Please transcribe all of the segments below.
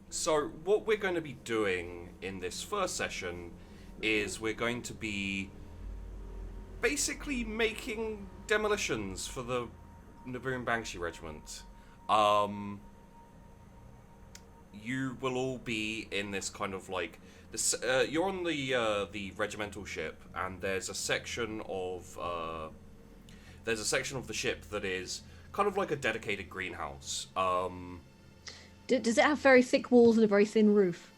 So what we're going to be doing in this first session is we're going to be basically making demolitions for the Naboom Bangshee Regiment. Um, you will all be in this kind of like this. You're on the regimental ship, and there's a section of the ship that is kind of like a dedicated greenhouse. Does it have very thick walls and a very thin roof?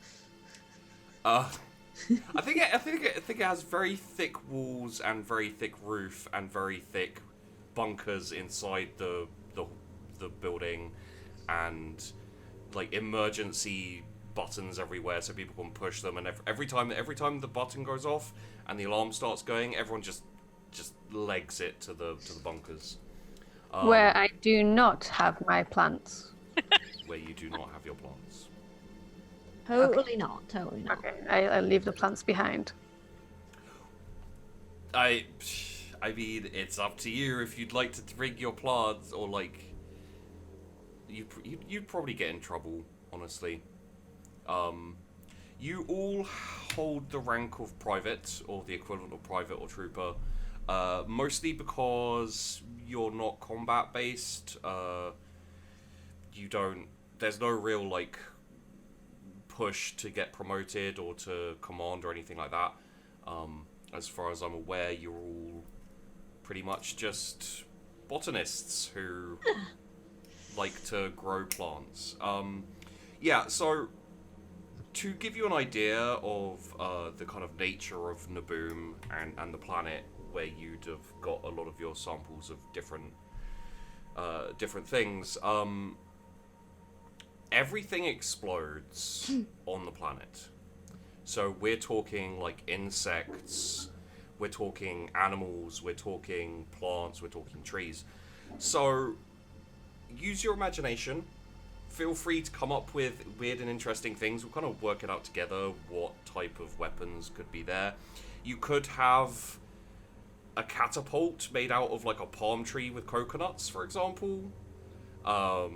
I think it has very thick walls and very thick roof and very thick bunkers inside the building, and like emergency buttons everywhere so people can push them. And every time the button goes off and the alarm starts going, everyone just legs it to the bunkers. Where I do not have my plants. Where you do not have your plants. Totally not. Totally not. Okay, I leave the plants behind. I mean, it's up to you if you'd like to rig your plants, or like you'd probably get in trouble, honestly. You all hold the rank of private, or the equivalent of private or trooper, mostly because you're not combat based. There's no real like push to get promoted or to command or anything like that. As far as I'm aware, you're all pretty much just botanists who like to grow plants. Yeah, so to give you an idea of the kind of nature of Naboom and the planet where you'd have got a lot of your samples of different things, everything explodes on the planet. So we're talking like insects, we're talking animals, we're talking plants, we're talking trees. So use your imagination. Feel free to come up with weird and interesting things. We'll kind of work it out together, what type of weapons could be there. You could have a catapult made out of like a palm tree with coconuts, for example. I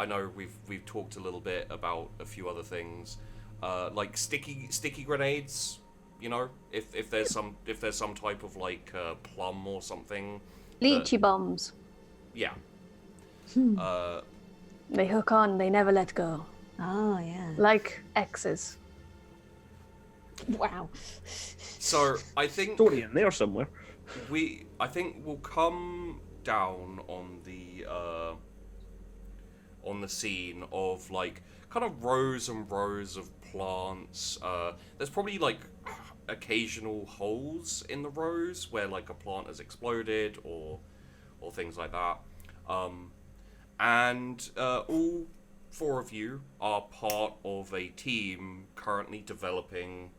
know we've talked a little bit about a few other things, like sticky grenades. You know, if there's some type of like plum or something. Lychee bombs. Yeah. They hook on, they never let go. Oh, yeah. Like X's. Wow. So I think Story in there somewhere. I think we'll come down on the scene of like kind of rows and rows of plants. There's probably like occasional holes in the rows where like a plant has exploded or things like that. And all four of you are part of a team currently developing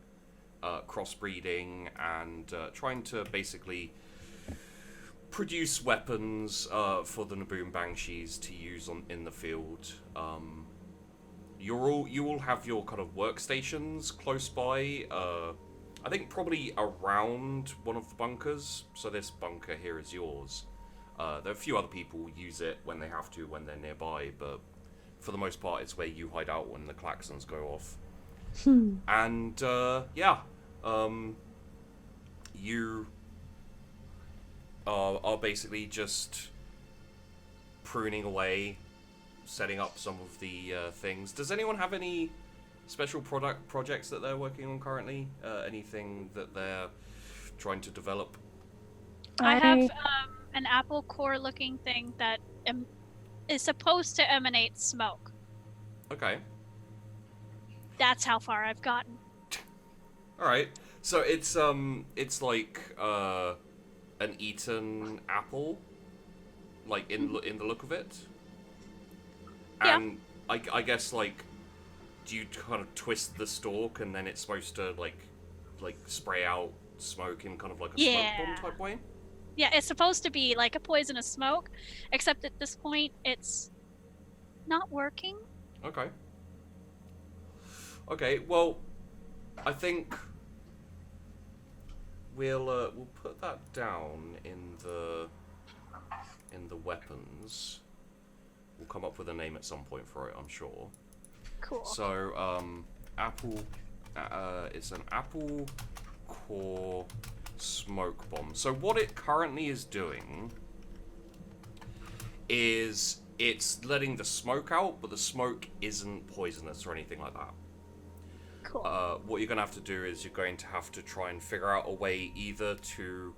crossbreeding and trying to basically produce weapons for the Naboom Banshees to use in the field. You all have your kind of workstations close by. I think probably around one of the bunkers. So this bunker here is yours. There are a few other people who use it when they have to, when they're nearby, but for the most part, it's where you hide out when the klaxons go off. And you are basically just pruning away, setting up some of the things. Does anyone have any special projects that they're working on currently? Anything that they're trying to develop? I have an apple core looking thing that is supposed to emanate smoke. Okay. That's how far I've gotten. Alright. So it's like an eaten apple, like in the look of it. And yeah. I guess like, do you kind of twist the stalk and then it's supposed to like spray out smoke in kind of like a smoke bomb type way? Yeah, it's supposed to be like a poisonous smoke, except at this point it's not working. Okay. Okay, well, I think we'll put that down in the weapons. We'll come up with a name at some point for it, I'm sure. Cool. So, apple, it's an apple core smoke bomb. So what it currently is doing is it's letting the smoke out, but the smoke isn't poisonous or anything like that. Cool. What you're going to have to do is you're going to have to try and figure out a way either to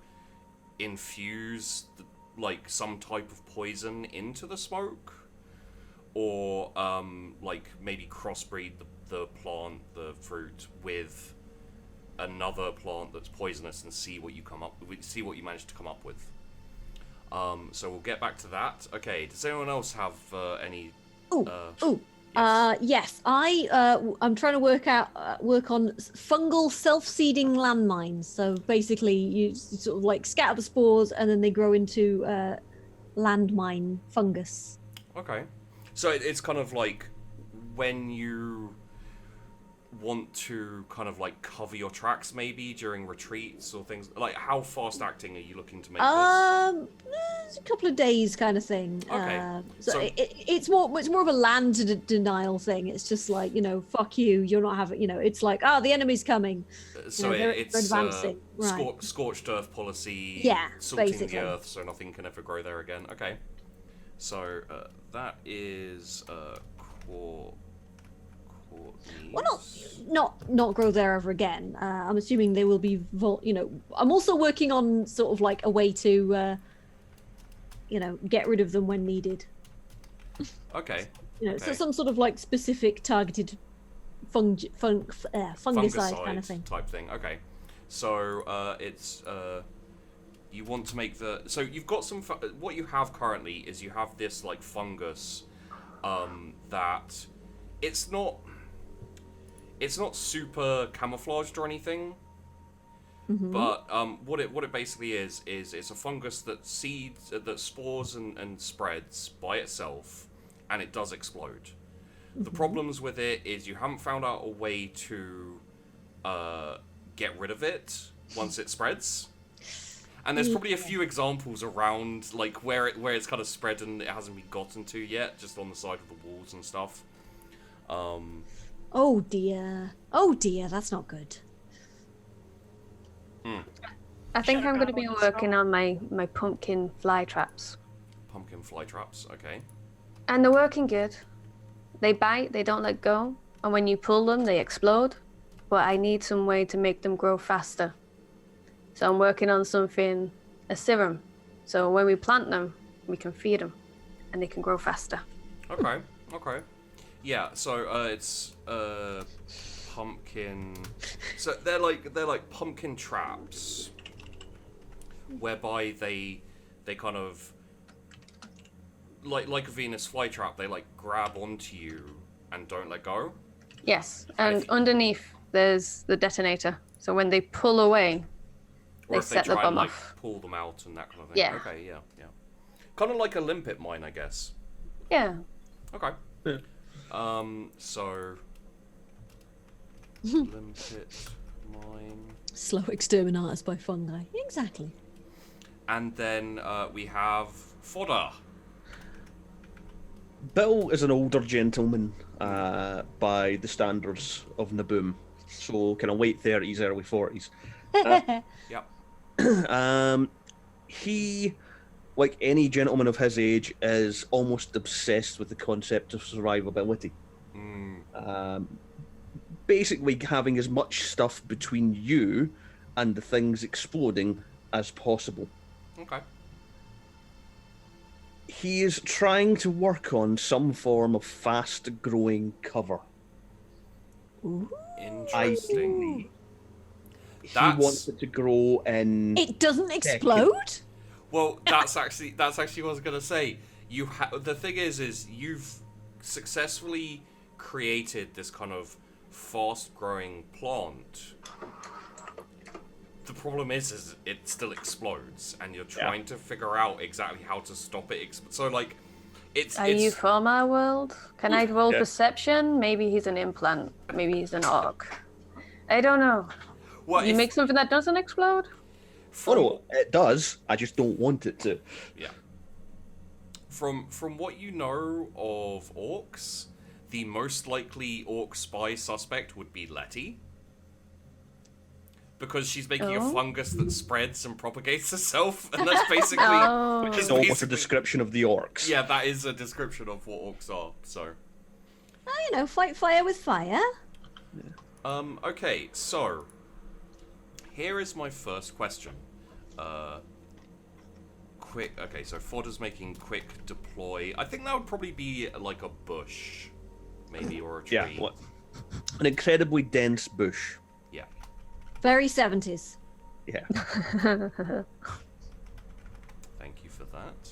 infuse like some type of poison into the smoke, or like maybe crossbreed the plant, the fruit, with another plant that's poisonous and see what you manage to come up with. So we'll get back to that. Okay, does anyone else have any? Yes. I'm trying to work on fungal self-seeding landmines. So basically, you sort of like scatter the spores, and then they grow into landmine fungus. Okay, so it's kind of like when you want to kind of like cover your tracks maybe during retreats or things. Like, how fast acting are you looking to make It's a couple of days kind of thing. Okay. So it's more of a land denial thing. It's just like, fuck you, you're not having, it's like, the enemy's coming. So they're it's advancing. Right. Scorched earth policy, salting basically. the earth so nothing can ever grow there again. Okay, so that is core. Well, not grow there ever again. I'm assuming they will be, I'm also working on sort of like a way to, get rid of them when needed. Okay. So some sort of like specific targeted fungicide kind of thing. Type thing. Okay. So it's you want to make so you've got some. What you have currently is you have this like fungus, that it's not super camouflaged or anything. Mm-hmm. But what it basically is it's a fungus that spores and spreads by itself, and it does explode. Mm-hmm. The problems with it is you haven't found out a way to get rid of it once it spreads. And there's probably a few examples around like where it's kind of spread and it hasn't been gotten to yet, just on the side of the walls and stuff. Oh dear, that's not good. I think I'm going to be working on my pumpkin fly traps. Pumpkin fly traps, okay. And they're working good. They bite, they don't let go, and when you pull them, they explode. But I need some way to make them grow faster. So I'm working on a serum. So when we plant them, we can feed them, and they can grow faster. Okay. Yeah, so it's pumpkin. So they're like pumpkin traps, whereby they kind of like a Venus flytrap. They like grab onto you and don't let go. Yes, and underneath there's the detonator. So when they pull away, they set the bomb off. Pull them out and that kind of thing. Yeah. Okay. Yeah. Kind of like a limpet mine, I guess. Yeah. Okay. Yeah. So limpet mine. Slow exterminators by fungi. Exactly. And then we have fodder. Bill is an older gentleman by the standards of Naboom, so kind of late 30s, early 40s. Yep. He, like any gentleman of his age, is almost obsessed with the concept of survivability. Basically having as much stuff between you and the things exploding as possible. Okay. He is trying to work on some form of fast-growing cover. Ooh. Interesting. He wants it to grow in... It doesn't explode? Well, that's actually what I was gonna say. The thing is you've successfully created this kind of fast-growing plant. The problem is it still explodes, and you're trying to figure out exactly how to stop it. So, like, Are you from our world? Can I roll perception? Maybe he's an implant. Maybe he's an orc. I don't know. Well, you make something that doesn't explode? No, it does. I just don't want it to. Yeah. From what you know of orcs, the most likely orc spy suspect would be Letty. Because she's making a fungus that spreads and propagates herself, and that's basically... Which is almost a description of the orcs. Yeah, that is a description of what orcs are, so... Fight fire with fire. Okay, so... Here is my first question. Okay, so Fodder's making quick deploy. I think that would probably be like a bush, maybe, or a tree. Yeah, an incredibly dense bush. Yeah. Very 70s. Yeah. Thank you for that.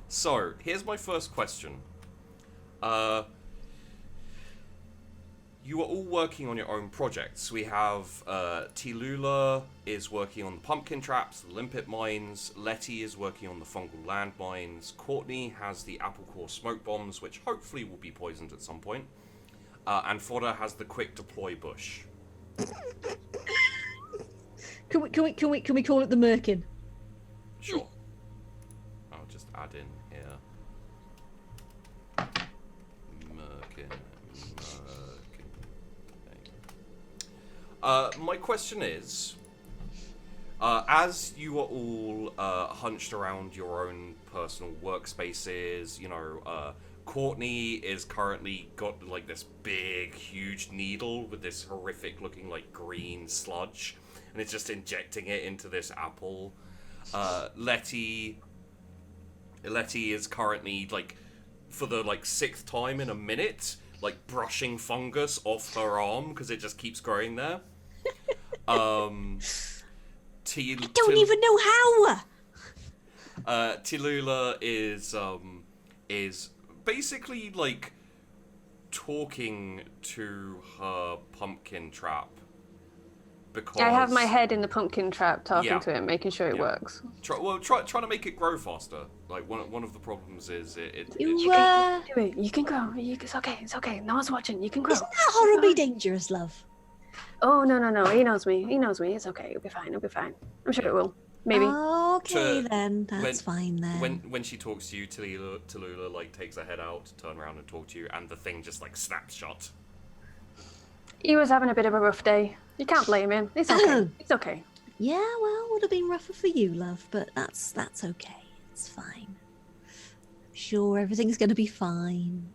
So, here's my first question. You are all working on your own projects. We have Tilula is working on the pumpkin traps, the limpet mines. Letty is working on the fungal landmines. Courtney has the apple core smoke bombs, which hopefully will be poisoned at some point. And Fodder has the quick deploy bush. Can we call it the Merkin? Sure. I'll just add in here. Merkin. My question is, as you are all hunched around your own personal workspaces, Courtney is currently got like this big, huge needle with this horrific looking like green sludge, and it's just injecting it into this apple. Letty is currently like, for the like 6th time in a minute, like brushing fungus off her arm because it just keeps growing there. I don't even know how. Tilula is basically like talking to her pumpkin trap. Because I have my head in the pumpkin trap, talking to it, making sure it works. Trying to make it grow faster. Like one of the problems is You can do it. You can grow. It's okay. It's okay. No one's watching. You can grow. Isn't that horribly dangerous, love? Oh no. He knows me. It's okay. It'll be fine. I'm sure it will. Maybe. Okay, then. That's fine then. When she talks to you, Tallulah like takes her head out to turn around and talk to you, and the thing just like snaps shut. He was having a bit of a rough day. You can't blame him. It's okay. It's okay. Yeah, well, would have been rougher for you, love, but that's okay. It's fine. I'm sure everything's gonna be fine.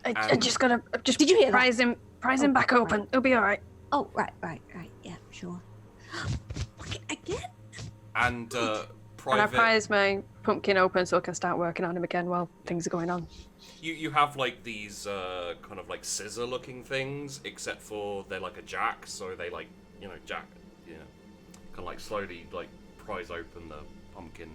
I just gotta Did you hear prise that? him back open. It'll be all right. Oh, right. Yeah, sure. Again? And And I private. prise my pumpkin open so I can start working on him again while things are going on. You have like these kind of like scissor looking things, except for they're like a jack, so they like jack, kind of like slowly like prise open the pumpkin.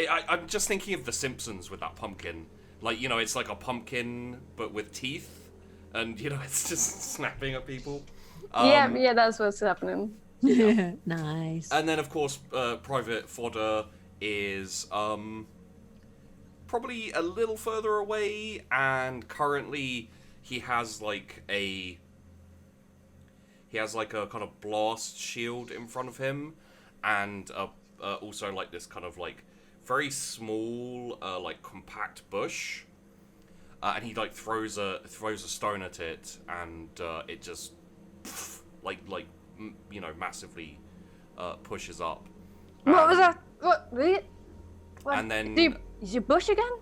I'm just thinking of The Simpsons with that pumpkin, like it's like a pumpkin but with teeth, and it's just snapping at people. Yeah, that's what's happening. Yeah. Nice. And then of course Private Fodder is probably a little further away, and currently he has like a kind of blast shield in front of him, and also like this kind of like very small like compact bush, and he like throws a stone at it, and it just massively pushes up. What was that? What? And then Is your bush again?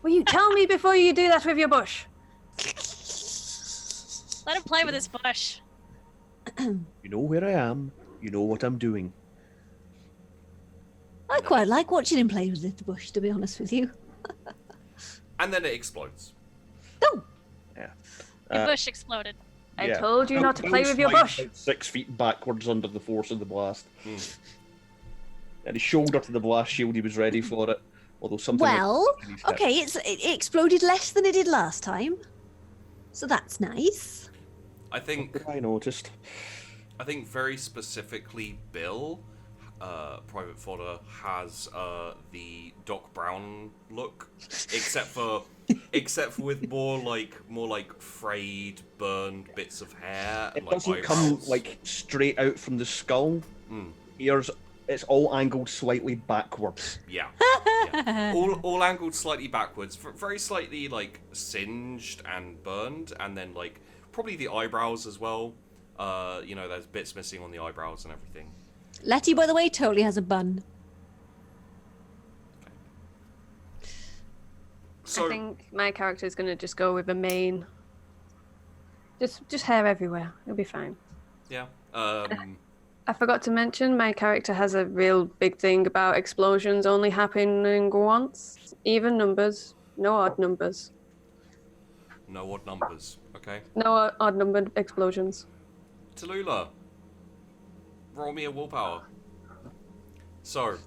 Will you tell me before you do that with your bush? Let him play with his bush. You know where I am. You know what I'm doing. I quite like watching him play with the bush, to be honest with you. and then it explodes. Oh! Yeah. Your bush exploded. I told you not to play with your bush. About 6 feet backwards under the force of the blast. And his shoulder to the blast shield, he was ready for it. Although something. Well, okay, it exploded less than it did last time, so that's nice. I think I noticed. I think very specifically, Bill, Private Fodder has the Doc Brown look, except for with more like frayed, burned bits of hair. It like doesn't eyebrows. come like straight out from the skull. Here's it's all angled slightly backwards. Yeah. All angled slightly backwards, very slightly like singed and burned, and then like probably the eyebrows as well. There's bits missing on the eyebrows and everything. Letty, by the way, totally has a bun. So, I think my character is going to just go with a mane. Just hair everywhere. It'll be fine. yeah. I forgot to mention my character has a real big thing about explosions only happening once. Even numbers, no odd numbers. No odd numbers. Okay. No odd numbered explosions. Tallulah, roll me a willpower. So,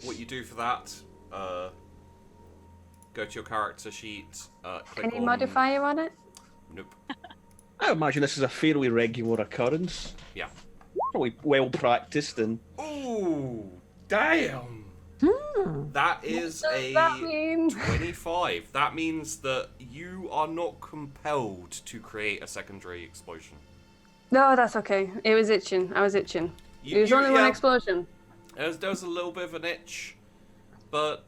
what you do for that? Go to your character sheet. Click Any on... modifier on it? Nope. I imagine this is a fairly regular occurrence. Yeah. Probably well practiced and. Ooh, damn. That is What does a that mean? 25. That means that you are not compelled to create a secondary explosion. No, that's okay. It was itching. I was itching. It was only one explosion. There was a little bit of an itch, but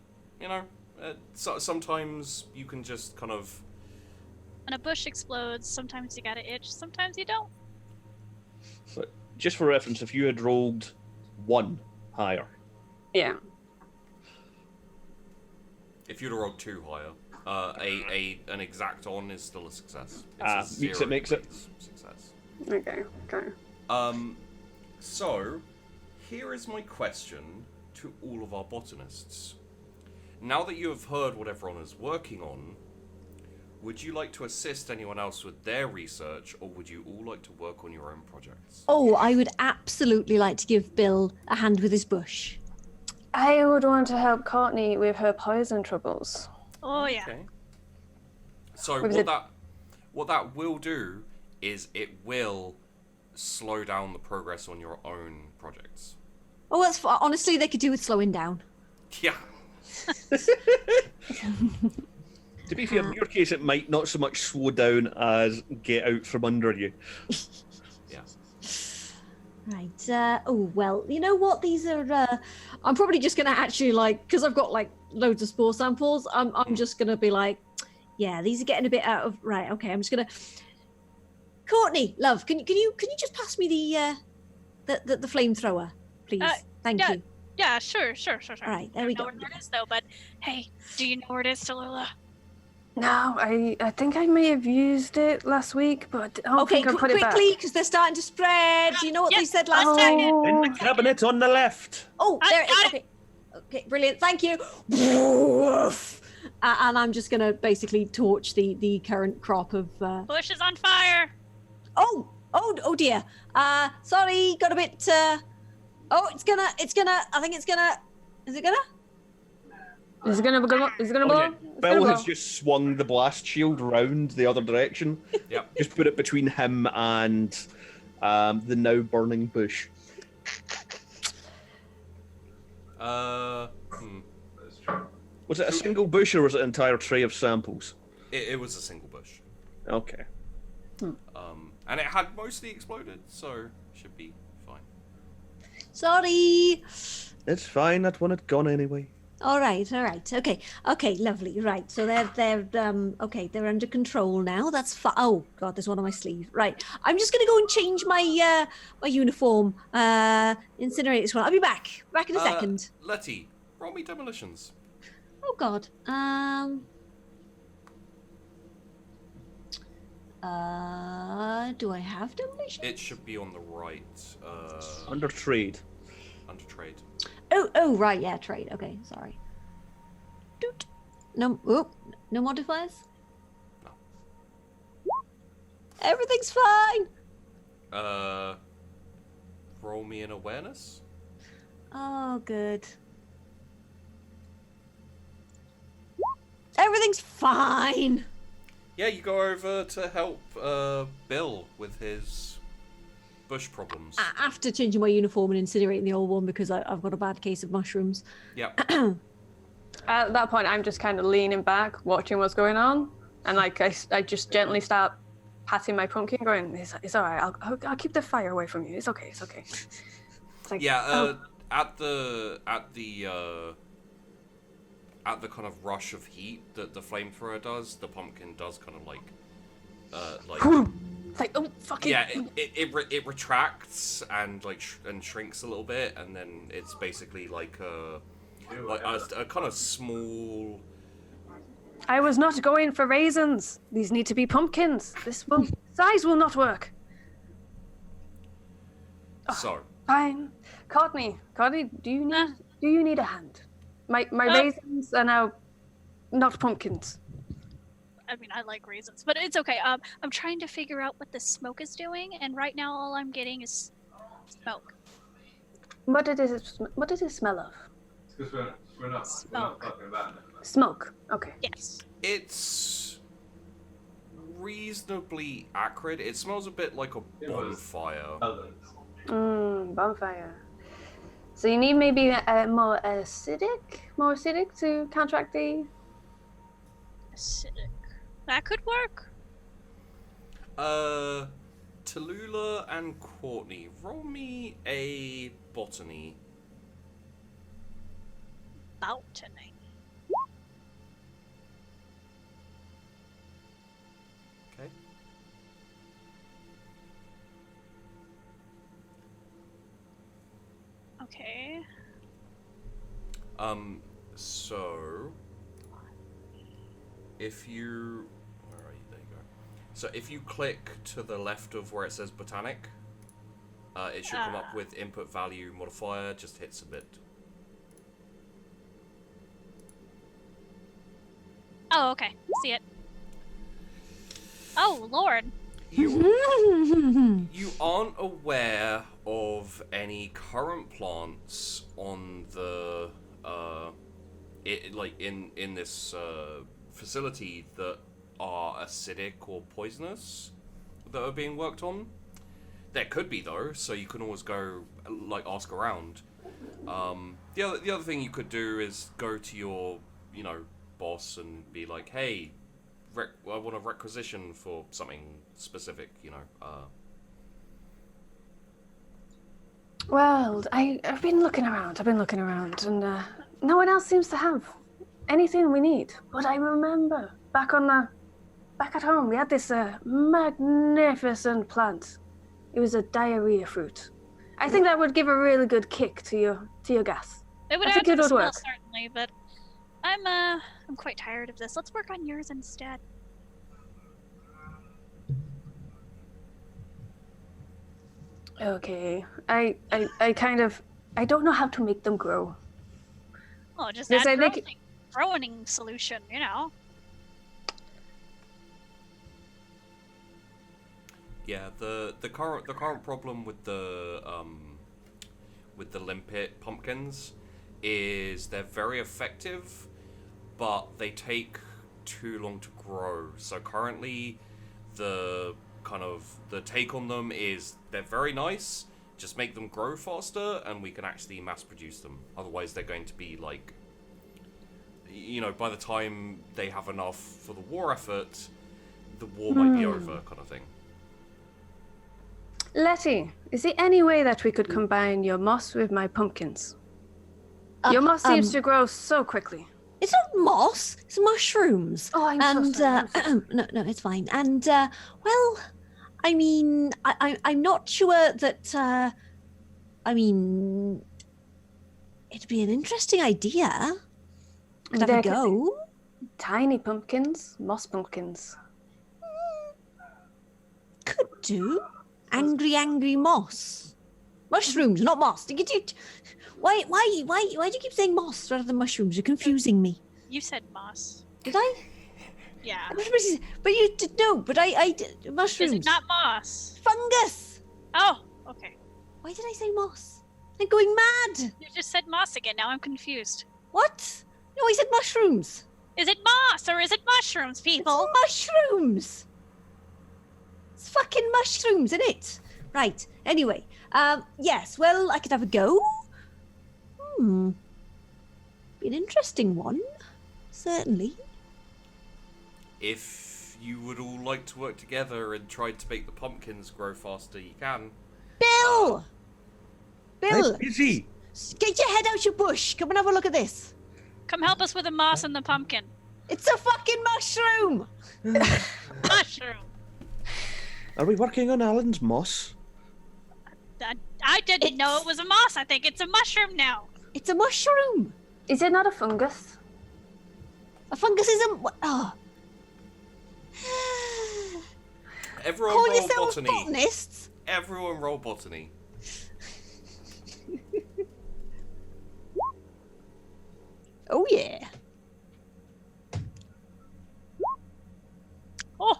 sometimes you can just kind of. When a bush explodes, sometimes you gotta itch, sometimes you don't. But just for reference, if you had rolled 1 higher. Yeah. If you'd have rolled 2 higher, an exact on is still a success. It's a Makes it, 0 makes it. success. Okay. So, here is my question to all of our botanists. Now that you have heard what everyone is working on, would you like to assist anyone else with their research, or would you all like to work on your own projects? Oh, I would absolutely like to give Bill a hand with his bush. I would want to help Courtney with her poison troubles. Oh yeah. Okay. So Was what that will do is it will slow down the progress on your own projects. Oh, that's honestly, they could do with slowing down. Yeah. To be fair, in your case, it might not so much slow down as get out from under you. Yeah. Right. Oh, well, you know what? These are... I'm probably just going to actually, because I've got, loads of spore samples, I'm just going to be like, yeah, these are getting a bit out of... Right, okay, I'm just going to... Courtney, love, can you just pass me the flamethrower, please? Thank you. Yeah, sure. All right, there we go. I don't know where it is, though, but hey, do you know where it is, Tallulah? No, I think I may have used it last week, but I don't Okay, think I put it back. quickly, because they're starting to spread. Do you know what they said last one time? second. In the cabinet on the left. Oh, there it is. Okay. Okay, brilliant. Thank you. And I'm just going to basically torch the current crop of... Bush is on fire. Oh dear. Sorry, got a bit... it's gonna... I think it's gonna... Is it gonna? Is it gonna blow? Is it gonna blow? Bill has just swung the blast shield round the other direction. Yep. Just put it between him and the now burning bush. Was Was it a single bush or was it an entire tray of samples? it was a single bush. Okay. And it had mostly exploded, so should be fine. Sorry. It's fine, that one had gone anyway. All right. Okay, lovely. Right, so they're under control now. That's fine. Oh God, there's one on my sleeve. Right, I'm just gonna go and change my my uniform. Incinerate this one. I'll be back in a second. Letty, roll me demolitions. Oh God. Do I have demolition? It should be on the right. Under trade. Under trade. Oh, right, yeah, trade. Okay, sorry. Doot. No modifiers? No. Everything's fine. Roll me an awareness. Oh, good. Everything's fine. Yeah, you go over to help Bill with his bush problems. After changing my uniform and incinerating the old one because I've got a bad case of mushrooms. Yeah. At that point, I'm just kind of leaning back, watching what's going on, and I just gently start patting my pumpkin, going, "It's all right. I'll keep the fire away from you. It's okay. It's okay." It's like, at the kind of rush of heat that the flamethrower does, the pumpkin does kind of like like, oh, fucking... Yeah, it retracts and like and shrinks a little bit, and then it's basically like a kind of small. I was not going for raisins. These need to be pumpkins. Size will not work. So Fine, Courtney, do you need a hand? My raisins are now not pumpkins. I mean, I like raisins, but it's okay. I'm trying to figure out what the smoke is doing, and right now all I'm getting is smoke. What does it smell of? Because we're not talking about it. Smoke. Okay. Yes. it's reasonably acrid. It smells a bit like a bonfire. Bonfire. So you need maybe a more acidic to counteract the... Acidic. That could work. Tallulah and Courtney, roll me a botany. Botany. Okay. Okay. So if you, where are you? There you go. So if you click to the left of where it says Botanic, it should come up with input value modifier. Just hit submit. Oh, okay. See it. Oh, Lord. You aren't aware of any current plants on the in this facility that are acidic or poisonous that are being worked on. There could be though, so you can always go ask around. The other thing you could do is go to your boss and be like, hey, I want a requisition for something specific, Well, I've been looking around, and no one else seems to have anything we need. But I remember back at home, we had this magnificent plant. It was a diarrhea fruit. I think that would give a really good kick to your gas. It would I add think to it the would smell, work. certainly, but I'm quite tired of this. Let's work on yours instead. Okay, I don't know how to make them grow. Oh, just Yes, add I think- growing solution, Yeah, the current problem with the limpet pumpkins is they're very effective, but they take too long to grow. So currently, the take on them is they're very nice. Just make them grow faster, and we can actually mass produce them. Otherwise, they're going to be by the time they have enough for the war effort, the war might be over, kind of thing. Letty, is there any way that we could combine your moss with my pumpkins? Your moss seems to grow so quickly. It's not moss, it's mushrooms. Oh, I'm so sorry. No, it's fine. And well, I mean, I'm not sure that. I mean, it'd be an interesting idea. Could have a go. Tiny pumpkins, moss pumpkins. Could do. Angry moss. Mushrooms, not moss. Why do you keep saying moss rather than mushrooms? You're confusing me. You said moss. Did I? Yeah. But you did no. But I did mushrooms. Is it not moss? Fungus. Oh, okay. Why did I say moss? I'm going mad. You just said moss again. Now I'm confused. What? No, I said mushrooms. Is it moss or is it mushrooms, people? It's mushrooms. It's fucking mushrooms, isn't it? Right. Anyway, yes. Well, I could have a go. Be an interesting one, certainly. If you would all like to work together and try to make the pumpkins grow faster, you can. Bill. I'm busy. Get your head out your bush. Come and have a look at this. Come help us with the moss and the pumpkin. It's a fucking mushroom. Mushroom. Are we working on Alan's moss? I didn't know it was a moss. I think it's a mushroom now. It's a mushroom. Is it not a fungus? A fungus isn't. Oh. Everyone Call roll yourselves botany. botanists. Everyone roll botany. Oh yeah. Oh.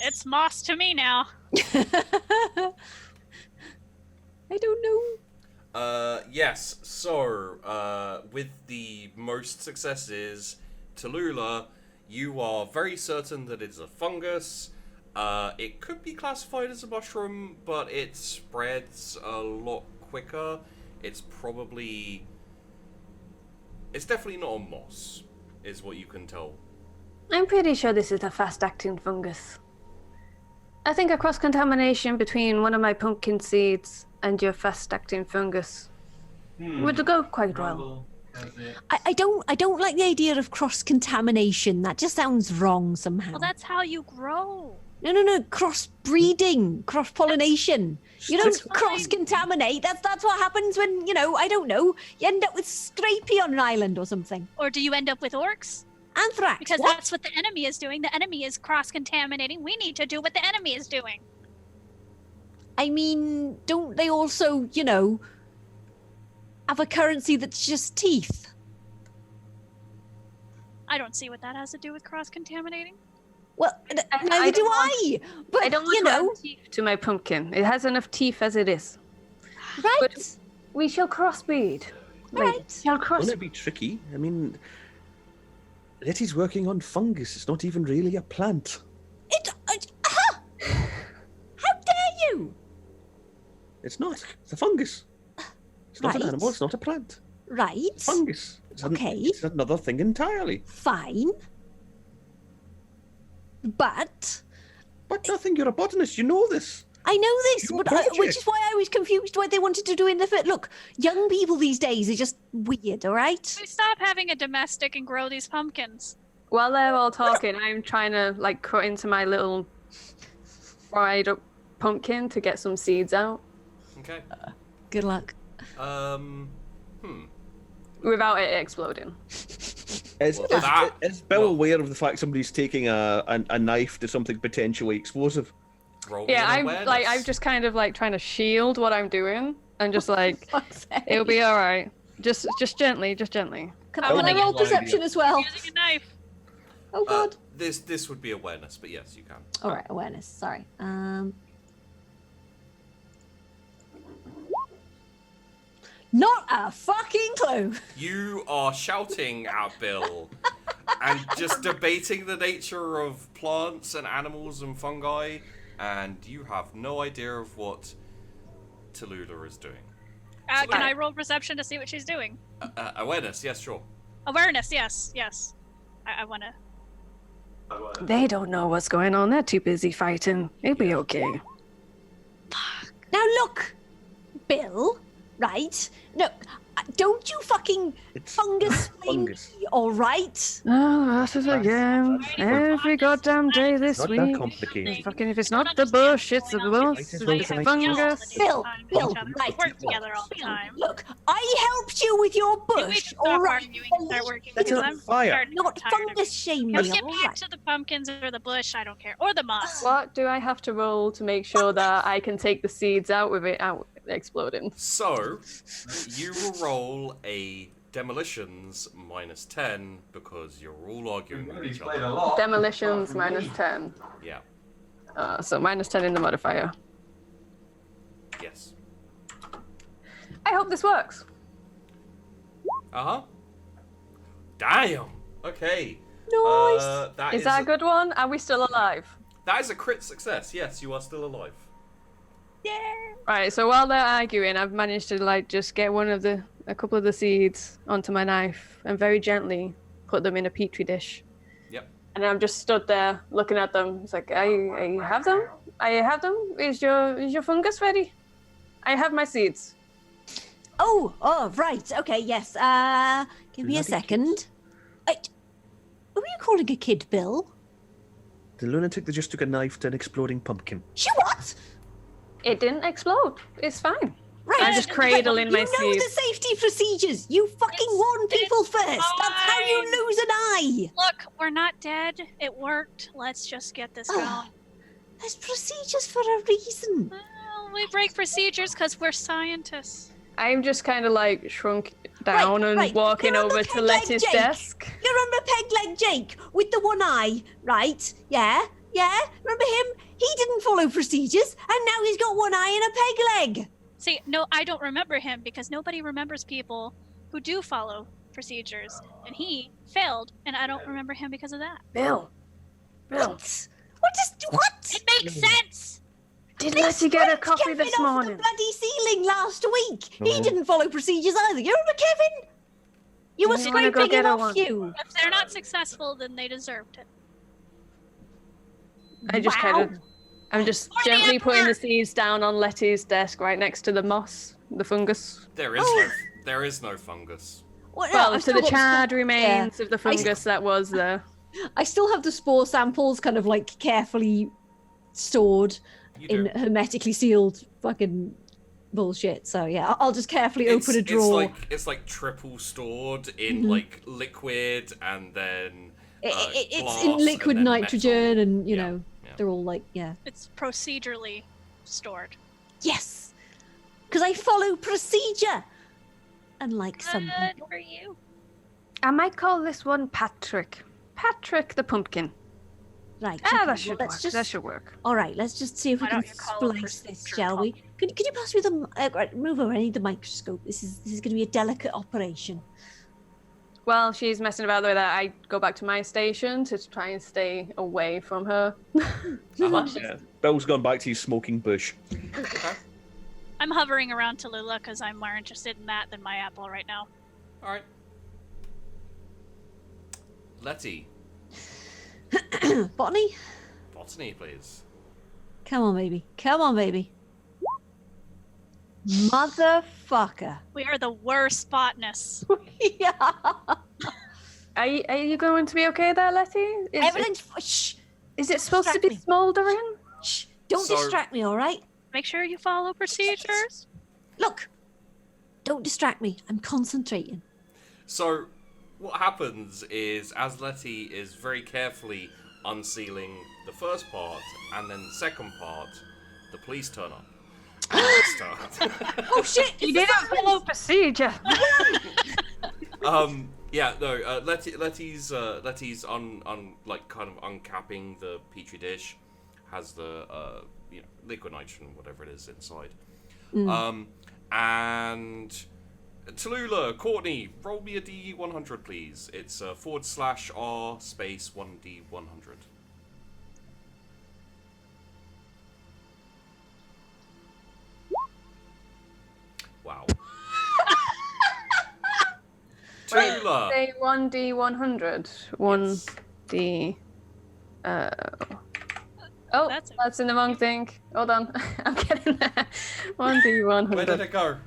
It's moss to me now. I don't know. Yes, so, with the most successes, Tallulah, you are very certain that it's a fungus. It could be classified as a mushroom, but it spreads a lot quicker. It's definitely not a moss, is what you can tell. I'm pretty sure this is a fast-acting fungus. I think a cross-contamination between one of my pumpkin seeds and your fast-acting fungus would go quite well. I don't like the idea of cross-contamination. That just sounds wrong somehow. Well, that's how you grow. No. Cross-breeding, cross-pollination. You don't fine. cross-contaminate. That's what happens when, I don't know, you end up with scrapie on an island or something. Or do you end up with orcs? Anthrax. Because what? that's what the enemy is doing. The enemy is cross-contaminating. We need to do what the enemy is doing. I mean, don't they also, have a currency that's just teeth? I don't see what that has to do with cross-contaminating. Well, I neither do don't I. But, I don't want to add teeth to my pumpkin. It has enough teeth as it is. right? But we shall crossbreed. Right. Shall Won't cross. it be tricky? I mean, Letty's working on fungus. It's not even really a plant. How dare you? It's not. It's a fungus. It's not an Right. animal. It's not a plant. Right. It's fungus. Okay. It's another thing entirely. Fine. But But nothing. You're a botanist. You know this. I know this, Your but project. which is why I was confused what they wanted to do in the first. Look, young people these days are just weird, all right? We stop having a domestic and grow these pumpkins. While they're all talking, I'm trying to cut into my little fried up pumpkin to get some seeds out Okay. Good luck. without it exploding. Is, Well, is- that- is Bill well- aware of the fact somebody's taking a knife to something potentially explosive? Roll me Yeah, an I'm awareness. I'm just kind of trying to shield what I'm doing and just Fuck's sake. it'll be all right. Just gently, just gently. Can I I wanna roll get- perception as well? Using a knife. Oh god. This would be awareness, but yes, you can. All right, awareness. Sorry. Not a fucking clue. You are shouting at Bill and just debating the nature of plants and animals and fungi, and you have no idea of what Tallulah is doing. Can I roll perception to see what she's doing? Awareness, yes, sure. Awareness, yes. I want to. They don't know what's going on. They're too busy fighting. It'll be okay. Now look, Bill. Right? No, don't you fucking It's fungus blame fungus. me, all right? Oh, that's it again. Every goddamn day this Not that week. complicated. Fucking if it's not the bush, it's the bush. Might as It's well the try fungus. Bill, Right. Work together all the Bill, time. look, I helped you with your Can we bush, just all stop right? arguing and start working? That's Because on I'm fire. starting to Not get tired of fungus it. shame Let's me, get all back right? to the pumpkins or the bush. I don't care, or the moss. What do I have to roll to make sure that I can take the seeds out with it out exploding? So, you will roll a demolitions -10 because you're all arguing with each Played a other. lot. Demolitions -10. Yeah, So -10 in the modifier. yes. I hope this works. Uh-huh. Damn! Okay. Nice. That Is that a good one? Are we still alive? That is a crit success. Yes, you are still alive. Right, so while they're arguing, I've managed to just get a couple of the seeds onto my knife and very gently put them in a petri dish. Yep. And I'm just stood there looking at them. It's like, I have them? I have them. Is your fungus ready? I have my seeds. Oh, right. Okay, yes. Give me a second. Who are you calling a kid, Bill? The lunatic that just took a knife to an exploding pumpkin. She what? It didn't explode. It's fine. Right. I'm just cradling my You know seeds. the safety procedures. You fucking warn people first. That's how you fine. lose an eye. Look, we're not dead. It worked. Let's just get this going. There's procedures for a reason. Well, we break procedures because we're scientists. I'm just kind of like shrunk down and walking You're on the over to peg leg Letty's Jake. desk. You remember Peg Leg Jake with the one eye, right? Yeah? Remember him? He didn't follow procedures, and now he's got one eye and a peg leg. See, no, I don't remember him because nobody remembers people who do follow procedures. And he failed, and I don't remember him because of that. Bill. What? What? It makes sense! Did Letty get a coffee Kevin this off morning? the bloody ceiling last week. He No. didn't follow procedures either. You remember Kevin? You were Yeah, I'm gonna go scraping get him her off one. you. If they're not successful, then they deserved it. I just I'm just For the gently putting the Emperor! seeds down on Letty's desk right next to the moss, the fungus. There is no fungus. Well, Well, I've to still the got charred spore- remains of the fungus that was there. I still have the spore samples kind of like carefully stored You in do. hermetically sealed fucking bullshit. So yeah, I'll just carefully open a drawer. It's like triple stored in Mhm. like liquid and then It's glass in and liquid then nitrogen, metal. and you Yeah, know yeah. they're all like It's procedurally stored. yes, because I follow procedure, unlike some Good people. for you. I might call this one Patrick. Patrick the pumpkin. Right. Ah, okay, that should well, work. let's just That should work. all right. Let's just see if we Why can don't you call it splice this, procedure shall we? Could you pass me the right, move over? I need the microscope. This is going to be a delicate operation. Well, she's messing about with that. I go back to my station to try and stay away from her. Yeah. Bill's gone back to his smoking bush. I'm hovering around Tallulah because I'm more interested in that than my apple right now. All right. Letty, Botany, botany, please. come on, baby. Come on, baby. Motherfucker. We are the worst botanists. Yeah. Are you going to be okay there, Letty? Evelyn, shh. Is it supposed to be distract me. smouldering? Shh. Don't So- distract me, all right? Make sure you follow procedures. Look. Don't distract me. I'm concentrating. So, what happens is, as Letty is very carefully unsealing the first part and then the second part, the police turn up. And they start. Oh shit! You didn't follow procedure. Yeah, no. Letty's like kind of uncapping the petri dish, has the liquid nitrogen, whatever it is inside. And Tallulah, Courtney, roll me a D100, please. It's /R space 1D100. Wow. Tallulah. Say 1D100. 1D. Oh, That's that's it. in the wrong thing. Hold on. I'm getting there. 1D100. Where did it go?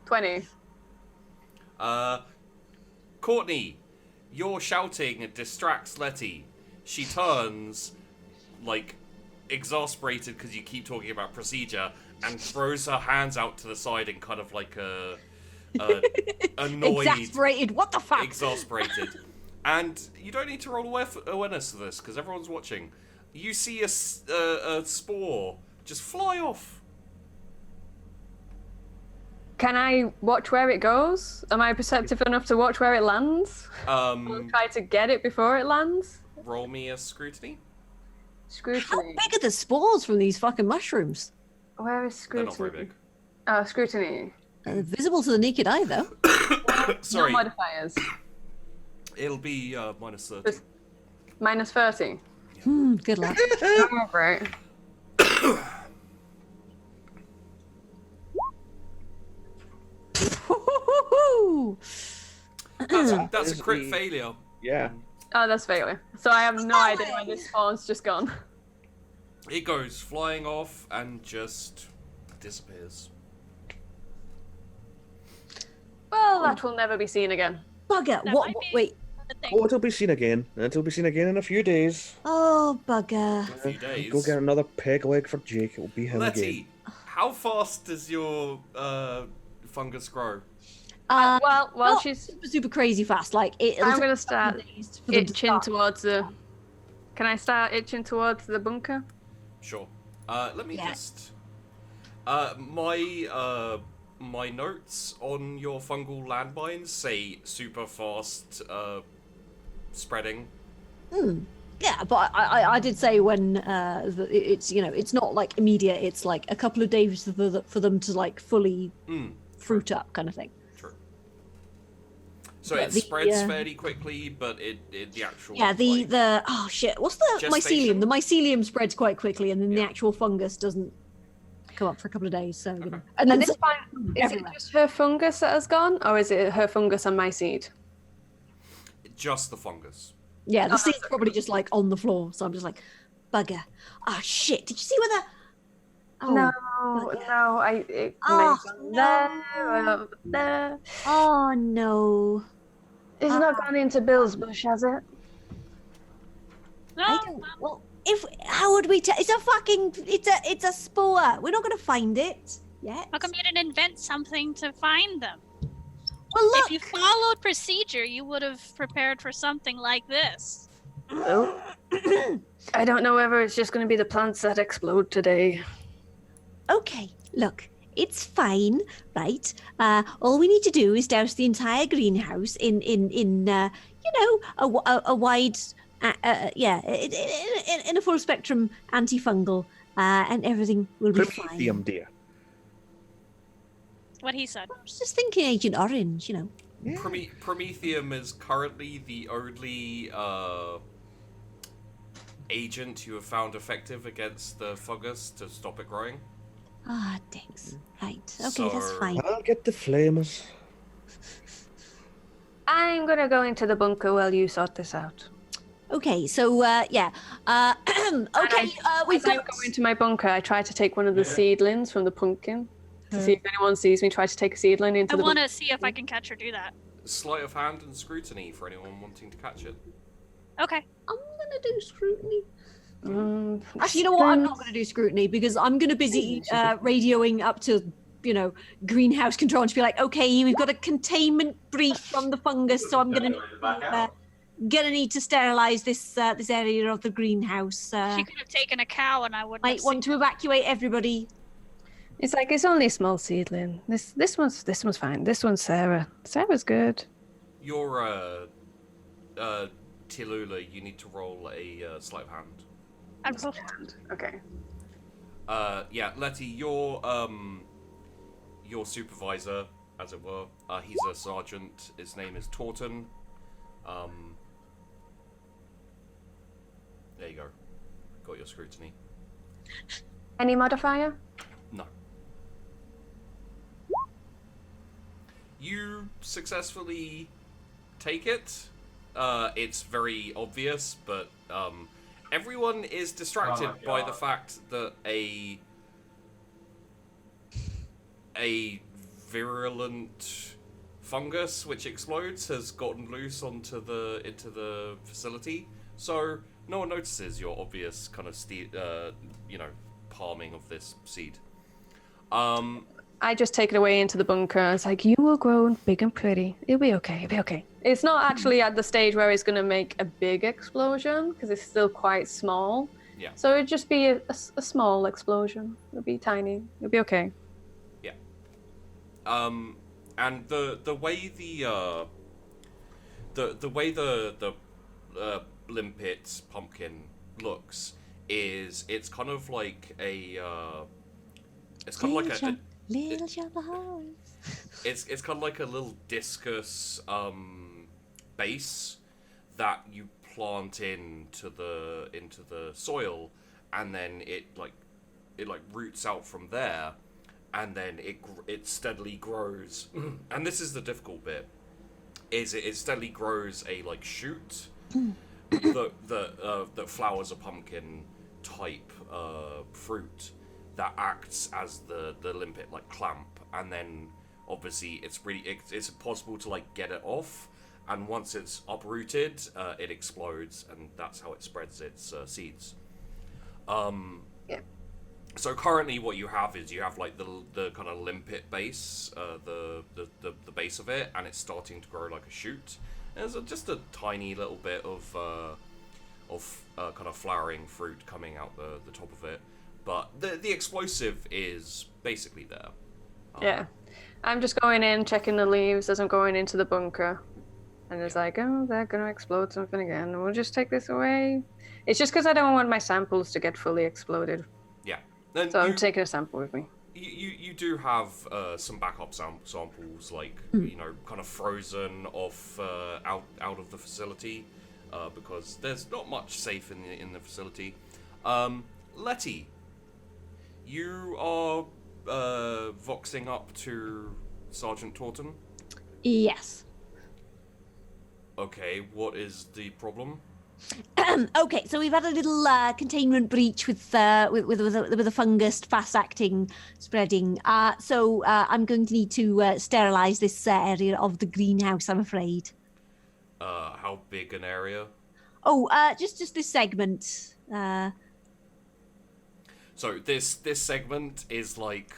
20. Courtney, your shouting distracts Letty. She turns, like, exasperated because you keep talking about procedure, and throws her hands out to the side in kind of like a annoyed, Exasperated. What the fuck? exasperated. And you don't need to roll awareness for this because everyone's watching. You see a spore just fly off. Can I watch where it goes? Am I perceptive enough to watch where it lands? I'll try to get it before it lands. Roll me a scrutiny. How Scrutiny. big are the spores from these fucking mushrooms? Where is They're scrutiny? not very big. Scrutiny. They're visible to the naked eye, though. Sorry, No modifiers. it'll be -30. Just- Minus 30. Good luck. Oh, right. That's a crit Is he- failure. Yeah. Oh, that's failure. So I have no idea where this spawn's just gone. it goes flying off and just disappears. Well, that will never be seen again. Bugger. That What? might be Wait. the thing. Oh, it'll be seen again. It'll be seen again in a few days. Oh, bugger. A few days. Go get another peg leg for Jake. It'll be him again. Letty, how fast does your fungus grow? Well, not she's. super crazy fast. Like it'll I'm take gonna a couple start of days for them to itching start. towards the. Can I start itching towards the bunker? Sure. Let me Yeah. just. My notes on your fungal landmines say super fast spreading. Yeah, but I did say when it's it's not like immediate. It's like a couple of days for them to like fully fruit up, kind of thing. True. So But it the, spreads fairly quickly, but the actual the oh shit, what's the gestation? mycelium? The mycelium spreads quite quickly, and then the actual fungus doesn't come up for a couple of days. So and then At this point, is it just her fungus that has gone, or is it her fungus and my seed? just the fungus. yeah, the seed's probably just like on the floor. So I'm just like, bugger. Ah shit! Did you see where that? Oh, No, bugger. no, it may have gone there or over there. Oh no. It's not gone into Bill's bush, has it? No, I don't. Well, how would we tell? It's a spore. We're not going to find it yet. how come you didn't invent something to find them? Well, look. If you followed procedure, you would have prepared for something like this. Oh. I don't know whether it's just going to be the plants that explode today. Okay, look. It's fine, right? All we need to do is douse the entire greenhouse in a wide, in a full spectrum antifungal, and everything will be fine. Promethium, dear. What he said. I was just thinking Agent Orange, you know. Yeah. Promethium is currently the only agent you have found effective against the fungus to stop it growing. Ah, thanks. Right. Okay, that's So- fine. I'll get the flamers. I'm going to go into the bunker while you sort this out. Okay, so okay, we've As I got. go into my bunker, I try to take one of the seedlings from the pumpkin to see if anyone sees me. Try to take a seedling into I the want bunker. to see if I can catch her do that. Sleight of hand and scrutiny for anyone wanting to catch it. Okay. I'm gonna do scrutiny. Mm, Actually, you know what? I'm not going to do scrutiny because I'm going to busy radioing up to, greenhouse control and to be like, okay, we've got a containment breach from the fungus, so I'm going to need to sterilize this area of the greenhouse. She could have taken a cow and I wouldn't Might have want to evacuate everybody. It's like it's only a small seedling. This one's fine. This one's Sarah. Sarah's good. Your Tilula, you need to roll a sleight of hand. I'm so Okay. Yeah, Letty, your supervisor, as it were, he's a sergeant. His name is Taunton. There you go. Got your scrutiny. Any modifier? No. You successfully take it. It's very obvious, but everyone is distracted Oh my by the God. fact that a virulent fungus which explodes has gotten loose into the facility. So no one notices your obvious kind of palming of this seed. I just take it away into the bunker. It's like, you will grow big and pretty. It'll be okay. It'll be okay. It's not actually at the stage where it's going to make a big explosion because it's still quite small. Yeah. So it'd just be a small explosion. It'll be tiny. It'll be okay. And the way the way the limpet pumpkin looks is it's kind of like a it's kind of like a Little shop of horrors. it's kind of like a little discus base that you plant into the soil, and then it roots out from there, and then it steadily grows. And this is the difficult bit: is it steadily grows a shoot that flowers a pumpkin, type fruit that acts as the limpet like clamp, and then obviously it's impossible to like get it off, and once it's uprooted, it explodes, and that's how it spreads its seeds. Yeah. So currently, what you have is you have like the kind of limpet base, the base of it, and it's starting to grow like a shoot. And there's just a tiny little bit of kind of flowering fruit coming out the top of it, but the explosive is basically there. Yeah. I'm just going in, checking the leaves as I'm going into the bunker. And it's like, oh, they're going to explode something again. We'll just take this away. It's just because I don't want my samples to get fully exploded. Yeah. And so I'm taking a sample with me. You do have some backup samples, like, you know, kind of frozen off out of the facility, because there's not much safe in the facility. Letty, you are voxing up to Sergeant Taunton? Yes. Okay, what is the problem? Okay, so we've had a little containment breach with a fungus, fast-acting, spreading. So I'm going to need to sterilise this area of the greenhouse, I'm afraid. How big an area? Oh, just this segment. So this segment is like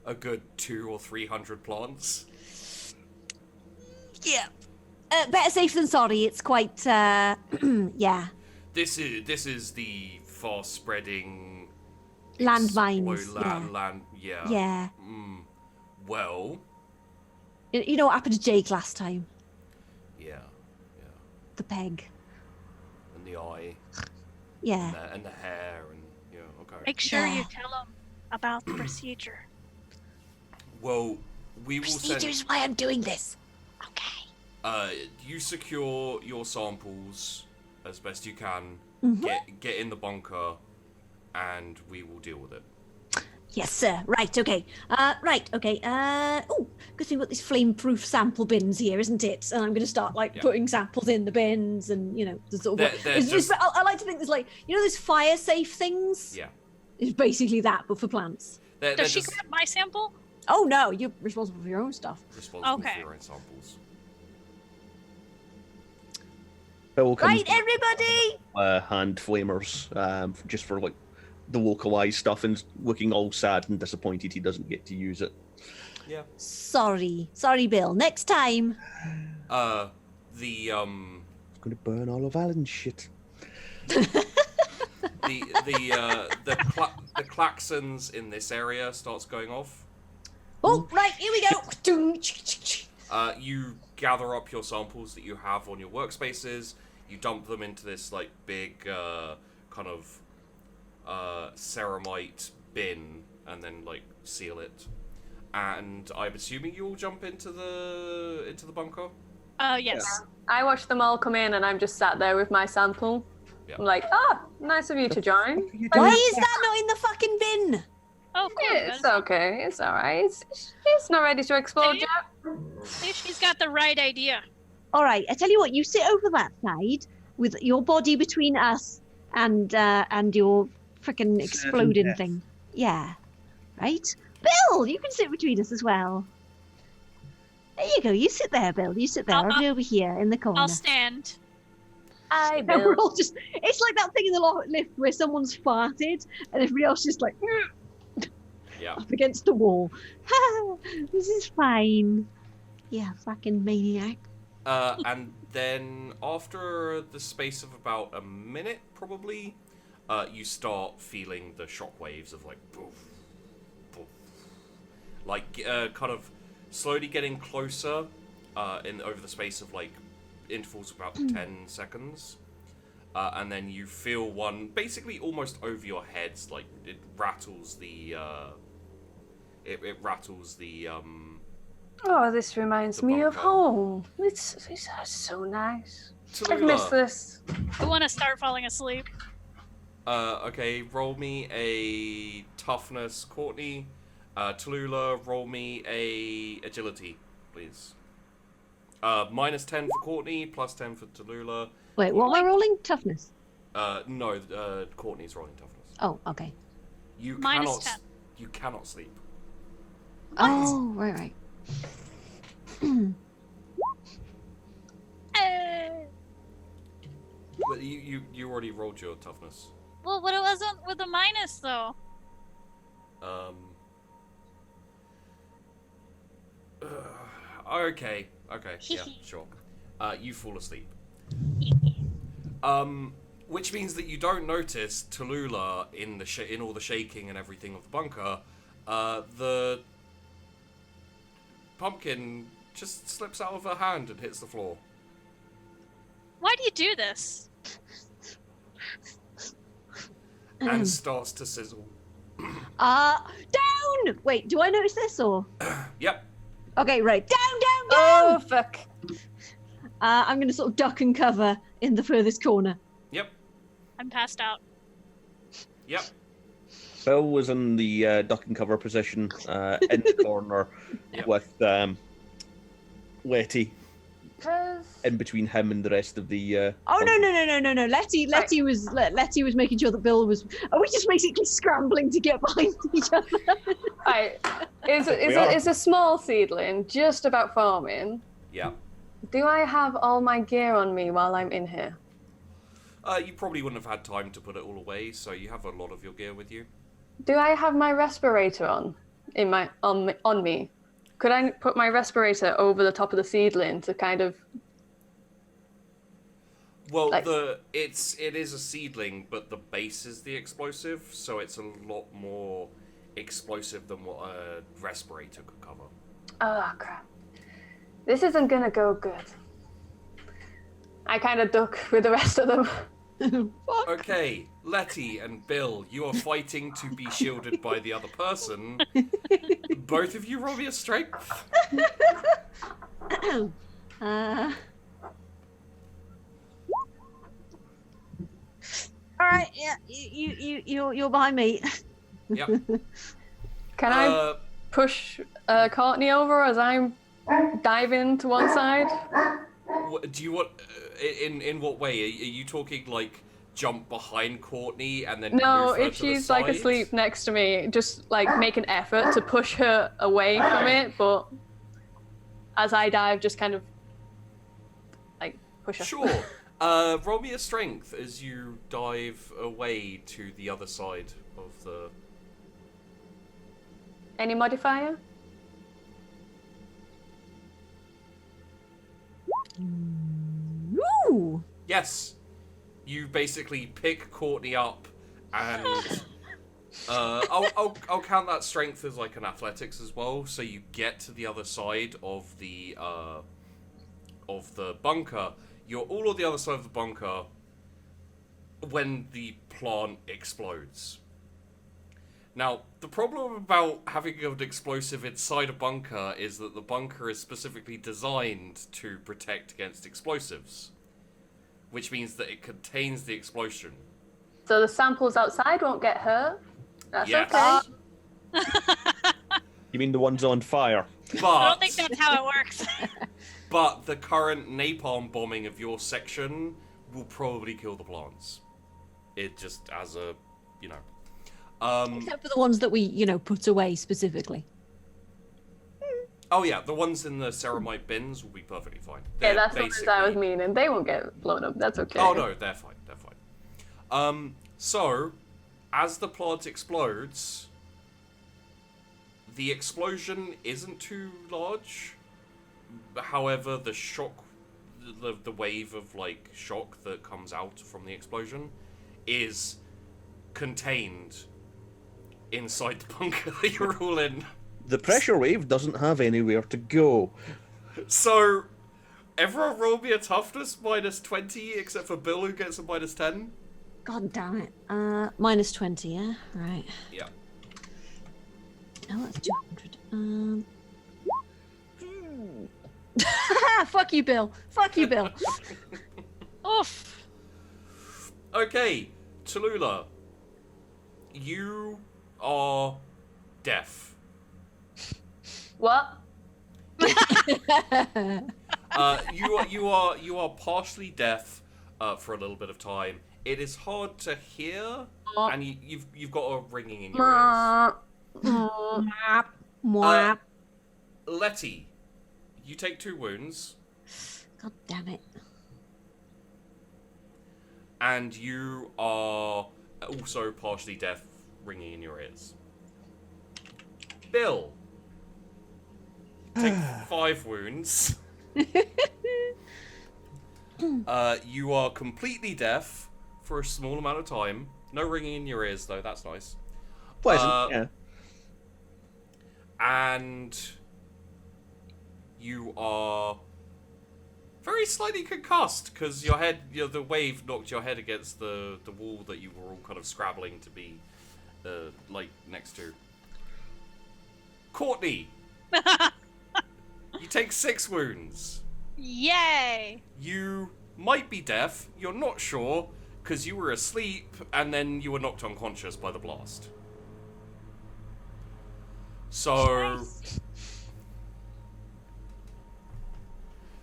a good 200 or 300 plants. Yeah. Better safe than sorry. It's quite, yeah. This is the fast spreading landmines. Yeah. Yeah. Well. You know what happened to Jake last time? Yeah. The peg. And the eye. Yeah. And the hair and okay. Make sure you tell them about the procedure. Well, we will send. Procedure is why I'm doing this. Okay. You secure your samples as best you can. Mm-hmm. Get in the bunker, and we will deal with it. Yes, sir. Right. Okay. Right. Okay. Oh, good thing we've got these flame-proof sample bins here, isn't it? And I'm going to start putting samples in the bins, and the sort of. I like to think there's those fire-safe things. Yeah. It's basically that, but for plants. Does she grab my sample? Oh no, you're responsible for your own stuff. Responsible for your own samples. Right, everybody! Hand flamers, just for the localized stuff, and looking all sad and disappointed he doesn't get to use it. Yeah. Sorry, Bill. Next time. It's gonna burn all of Alan's shit. the klaxons in this area starts going off. Oh, right, here we go. You gather up your samples that you have on your workspaces. You dump them into this big kind of ceramite bin, and then seal it. And I'm assuming you all jump into the bunker. Yes. Yeah. I watched them all come in, and I'm just sat there with my sample. Yeah. I'm like, nice of you to join. Why is that not in the fucking bin? Oh, cool. It's okay. It's all right. It's not ready to explode yet. See, she's got the right idea. All right, I tell you what. You sit over that side with your body between us and your frickin' exploding thing. Yeah. Right. Bill, you can sit between us as well. There you go. You sit there, Bill. You sit there. I'll be over here in the corner. I'll stand. Bill. We're all just. It's like that thing in the lift where someone's farted and everybody else just up against the wall. This is fine. Yeah, fucking maniac. And then after the space of about a minute, probably, you start feeling the shockwaves of poof, poof. Kind of slowly getting closer over the space of intervals of about 10 seconds. And then you feel one basically almost over your heads, it rattles the it rattles the Oh, this reminds me of home. It's so nice. Tallulah. I've missed this. I want to start falling asleep. Okay, roll me a toughness, Courtney. Tallulah, roll me a agility, please. -10 for Courtney, +10 for Tallulah. Wait, what am I rolling? Toughness. No, Courtney's rolling toughness. Oh, okay. You Minus cannot. 10. You cannot sleep. Oh, right. But you already rolled your toughness. Well, what it wasn't with the minus though. Okay. Yeah, sure. You fall asleep. Which means that you don't notice Tallulah in in all the shaking and everything of the bunker. The pumpkin just slips out of her hand and hits the floor. Why do you do this? And starts to sizzle. Down! Wait, do I notice this or? Yep. Okay, right. Down! Oh, fuck. I'm going to sort of duck and cover in the furthest corner. Yep. I'm passed out. Yep. Bill was in the duck and cover position in the corner Yep. with Letty Because in between him and the rest of the. Oh no! Letty was making sure that Bill was. Are we just basically scrambling to get behind each other? right, We are. is a small seedling just about forming. Yeah. Do I have all my gear on me while I'm in here? You probably wouldn't have had time to put it all away, so you have a lot of your gear with you. Do I have my respirator on me? Could I put my respirator over the top of the seedling to kind of? Well, Like- it is a seedling, but the base is the explosive, so it's a lot more explosive than what a respirator could cover. Oh crap! This isn't gonna go good. I kind of duck with the rest of them. Fuck. Okay, Letty and Bill, you are fighting to be shielded by the other person. Both of you roll me a strength. All right, yeah, you're behind me. Yep. Can I push Courtney over as I'm diving to one side? Do you want? In what way? Are you talking like jump behind Courtney and then? No, move her if to the she's like side? asleep next to me, just like make an effort to push her away from it, but as I dive, just kind of like push her. Sure. Roll me a strength as you dive away to the other side of the. Any modifier? Ooh. Yes. You basically pick Courtney up, and I'll count that strength as like an athletics as well. So you get to the other side of the bunker. You're all on the other side of the bunker when the plant explodes. Now, the problem about having an explosive inside a bunker is that the bunker is specifically designed to protect against explosives, which means that it contains the explosion. So the samples outside won't get hurt? That's Yes. okay. You mean the ones on fire? But I don't think that's how it works. but the current napalm bombing of your section will probably kill the plants. It just as a, you know. Except for the ones that we, put away specifically. Oh yeah, the ones in the ceramite bins will be perfectly fine. Yeah, They're that's the ones I was meaning. They won't get blown up. That's okay. Oh no, they're fine. They're fine. So, as the plant explodes, the explosion isn't too large. However, the shock, the wave of like shock that comes out from the explosion, is contained inside the bunker that you're all in. The pressure wave doesn't have anywhere to go. So, everyone roll me a toughness minus 20, except for Bill who gets a minus 10. God damn it. Minus 20, yeah? Right. Yeah. Oh, that's 200. Fuck you, Bill. Fuck you, Bill. Oof. Okay, Tallulah, you are deaf. What? You are partially deaf for a little bit of time. It is hard to hear, and you've got a ringing in your ears. Letty, you take 2 wounds. God damn it. And you are also partially deaf, ringing in your ears. Bill, take 5 wounds. You are completely deaf for a small amount of time. No ringing in your ears, though. That's nice. Pleasant, yeah. And you are very slightly concussed because your head, the wave knocked your head against the wall that you were all kind of scrabbling to be like next to. Courtney, you take 6 wounds. Yay! You might be deaf. You're not sure because you were asleep and then you were knocked unconscious by the blast. So. Nice.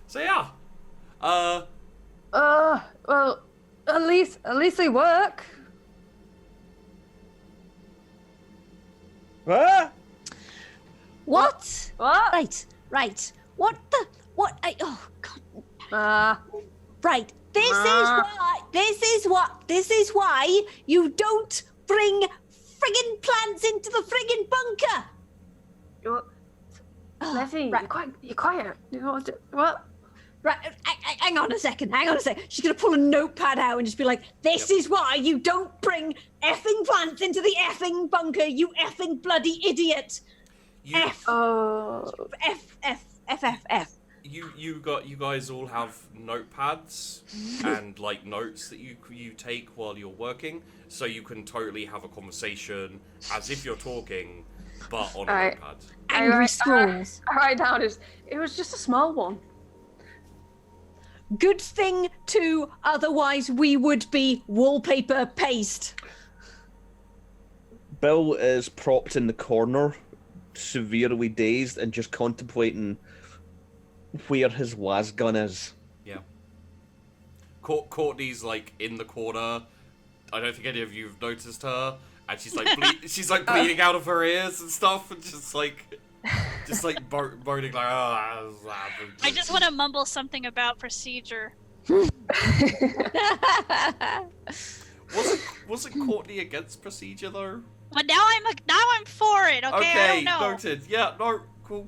So yeah. Well, at least they work. What? What? What? Right. What? Oh God. Right. This is why you don't bring friggin' plants into the friggin' bunker. Letty, right. you're quiet. What? Right, hang on a second. She's gonna pull a notepad out and just be like, "This is why you don't bring effing plants into the effing bunker, you effing bloody idiot." F. You guys all have notepads and like notes that you take while you're working, so you can totally have a conversation as if you're talking, but on a notepad. Angry scrolls. I write down it was just a small one. Good thing too, otherwise we would be wallpaper paste. Bill is propped in the corner, severely dazed and just contemplating where his las gun is. Yeah. Courtney's like in the corner. I don't think any of you have noticed her, and she's like bleeding out of her ears and stuff, and just like moaning like. I just want to mumble something about procedure. Wasn't Courtney against procedure though? But now I'm for it. Okay, I don't know. Noted. Yeah, no, cool.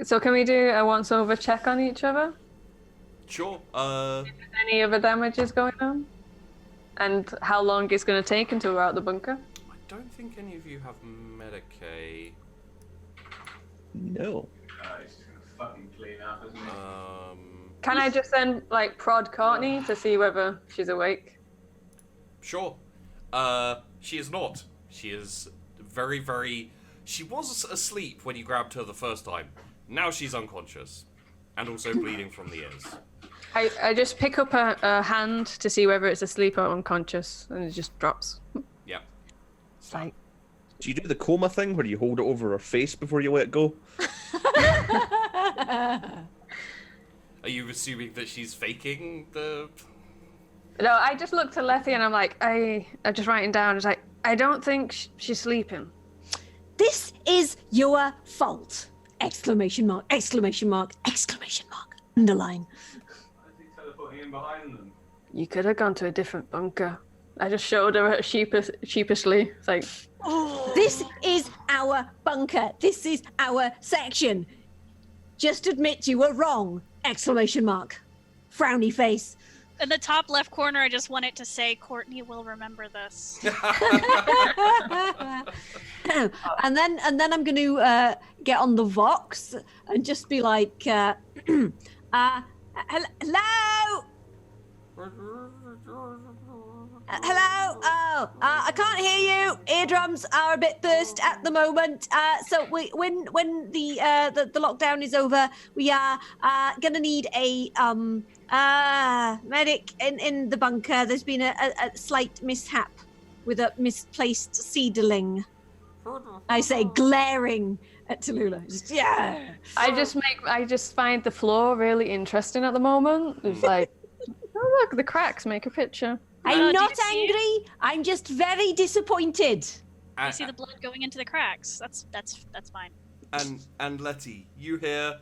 So can we do a once-over check on each other? Sure. Any other damages going on? And how long it's going to take until we're out the bunker? I don't think any of you have Medicaid. No. He's just gonna fucking clean up, isn't he? Can I just then like prod Courtney to see whether she's awake? Sure. She is not. She is very, very... She was asleep when you grabbed her the first time. Now she's unconscious. And also bleeding from the ears. I just pick up her hand to see whether it's asleep or unconscious, and it just drops. Yeah. It's like... Do you do the coma thing where you hold it over her face before you let it go? Are you assuming that she's faking the... No, I just look to Letty and I'm like, I'm just writing down. It's like, I don't think she's sleeping. This is your fault! Exclamation mark, exclamation mark, exclamation mark. Underline. Why is he teleporting in behind them? You could have gone to a different bunker. I just showed her sheepishly. It's like... This is our bunker. This is our section. Just admit you were wrong! Exclamation mark. Frowny face. In the top left corner, I just want it to say, Courtney will remember this. and then I'm going to get on the Vox and just be like, hello? Hello? Oh, I can't hear you. Eardrums are a bit burst at the moment. So when the lockdown is over, we are gonna need a medic in the bunker. There's been a slight mishap with a misplaced seedling. I say, glaring at Tallulah. Just, yeah. I just find the floor really interesting at the moment. It's like Oh look, the cracks make a picture. I'm do you not see- angry. I'm just very disappointed. You see the blood going into the cracks. That's fine. And Letty, you hear.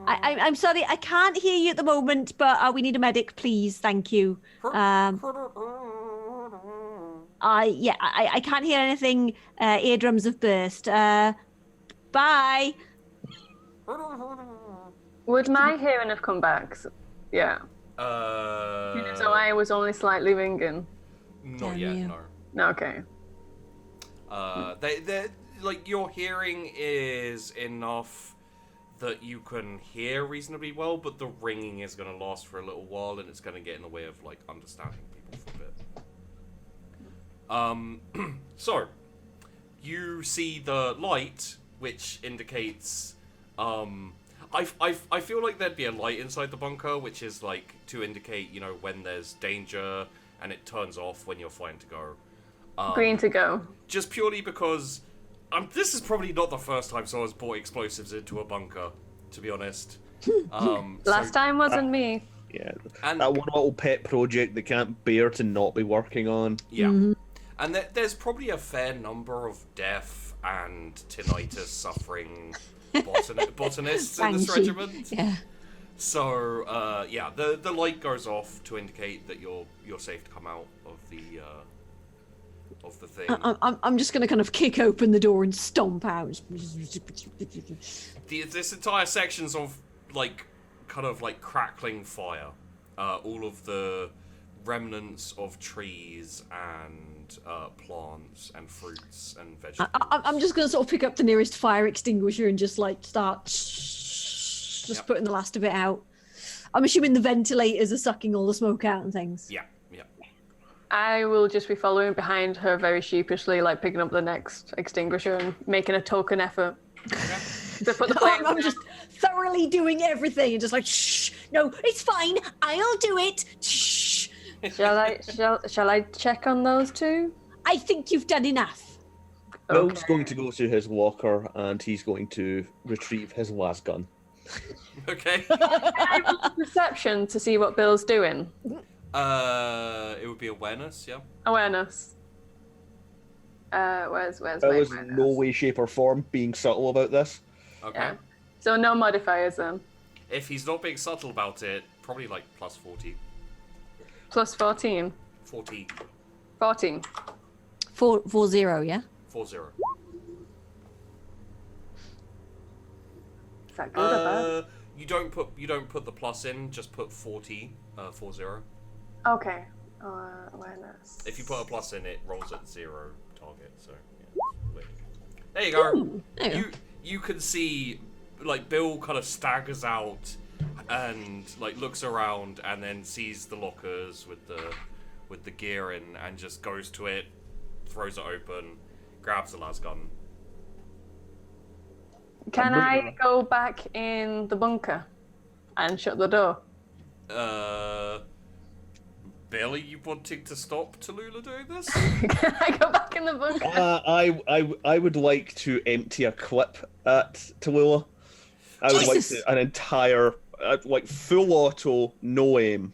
I'm sorry, I can't hear you at the moment, but we need a medic, please. Thank you. I can't hear anything. Eardrums have burst. Bye. Would my hearing have come back? Yeah. So I was only slightly ringing. Not Damn yet, you. no. No, okay. They like your hearing is enough that you can hear reasonably well, but the ringing is going to last for a little while, and it's going to get in the way of like understanding people for a bit. So you see the light, which indicates. I feel like there'd be a light inside the bunker, which is like to indicate, you know, when there's danger, and it turns off when you're fine to go. Green to go. Just purely because this is probably not the first time someone's brought explosives into a bunker, to be honest. Last time wasn't me. Yeah, And- that one little pet project they can't bear to not be working on. Yeah. And there's probably a fair number of deaf and tinnitus suffering botanists in this Banshee. regiment. Yeah. So, yeah, the light goes off to indicate that you're safe to come out of the thing. I'm just going to kind of kick open the door and stomp out. This entire section's of, like, kind of like crackling fire. All of the remnants of trees and plants and fruits and vegetables. I'm just going to sort of pick up the nearest fire extinguisher and just like start just Yep. putting the last of it out. I'm assuming the ventilators are sucking all the smoke out and things. Yeah. I will just be following behind her very sheepishly, like picking up the next extinguisher and making a token effort to put the flame. I'm just thoroughly doing everything and just like, shh, no, it's fine. I'll do it. Shh. Shall I check on those two? I think you've done enough. Bill's going to go to his locker and he's going to retrieve his las gun. Okay. Perception to see what Bill's doing. It would be awareness, yeah. Awareness. Where's Bill my is in awareness? no way, shape, or form being subtle about this. Okay. Yeah. So no modifiers then. If he's not being subtle about it, probably like plus 40. Plus 14. 40. 14. 4-0, yeah? 40. Is that good or bad? You don't put the plus in, just put 40. 40. Okay. Awareness. If you put a plus in, it rolls at 0 target. So yeah, weird. There you go. Ooh, there you go. You can see like Bill kind of staggers out and like looks around and then sees the lockers with the gear in and just goes to it, throws it open, grabs the las gun. Can I go back in the bunker and shut the door? Bill, are you wanting to stop Tallulah doing this? Can I go back in the bunker? I would like to empty a clip at Tallulah. I would like Jesus. an entire, like full auto, no aim.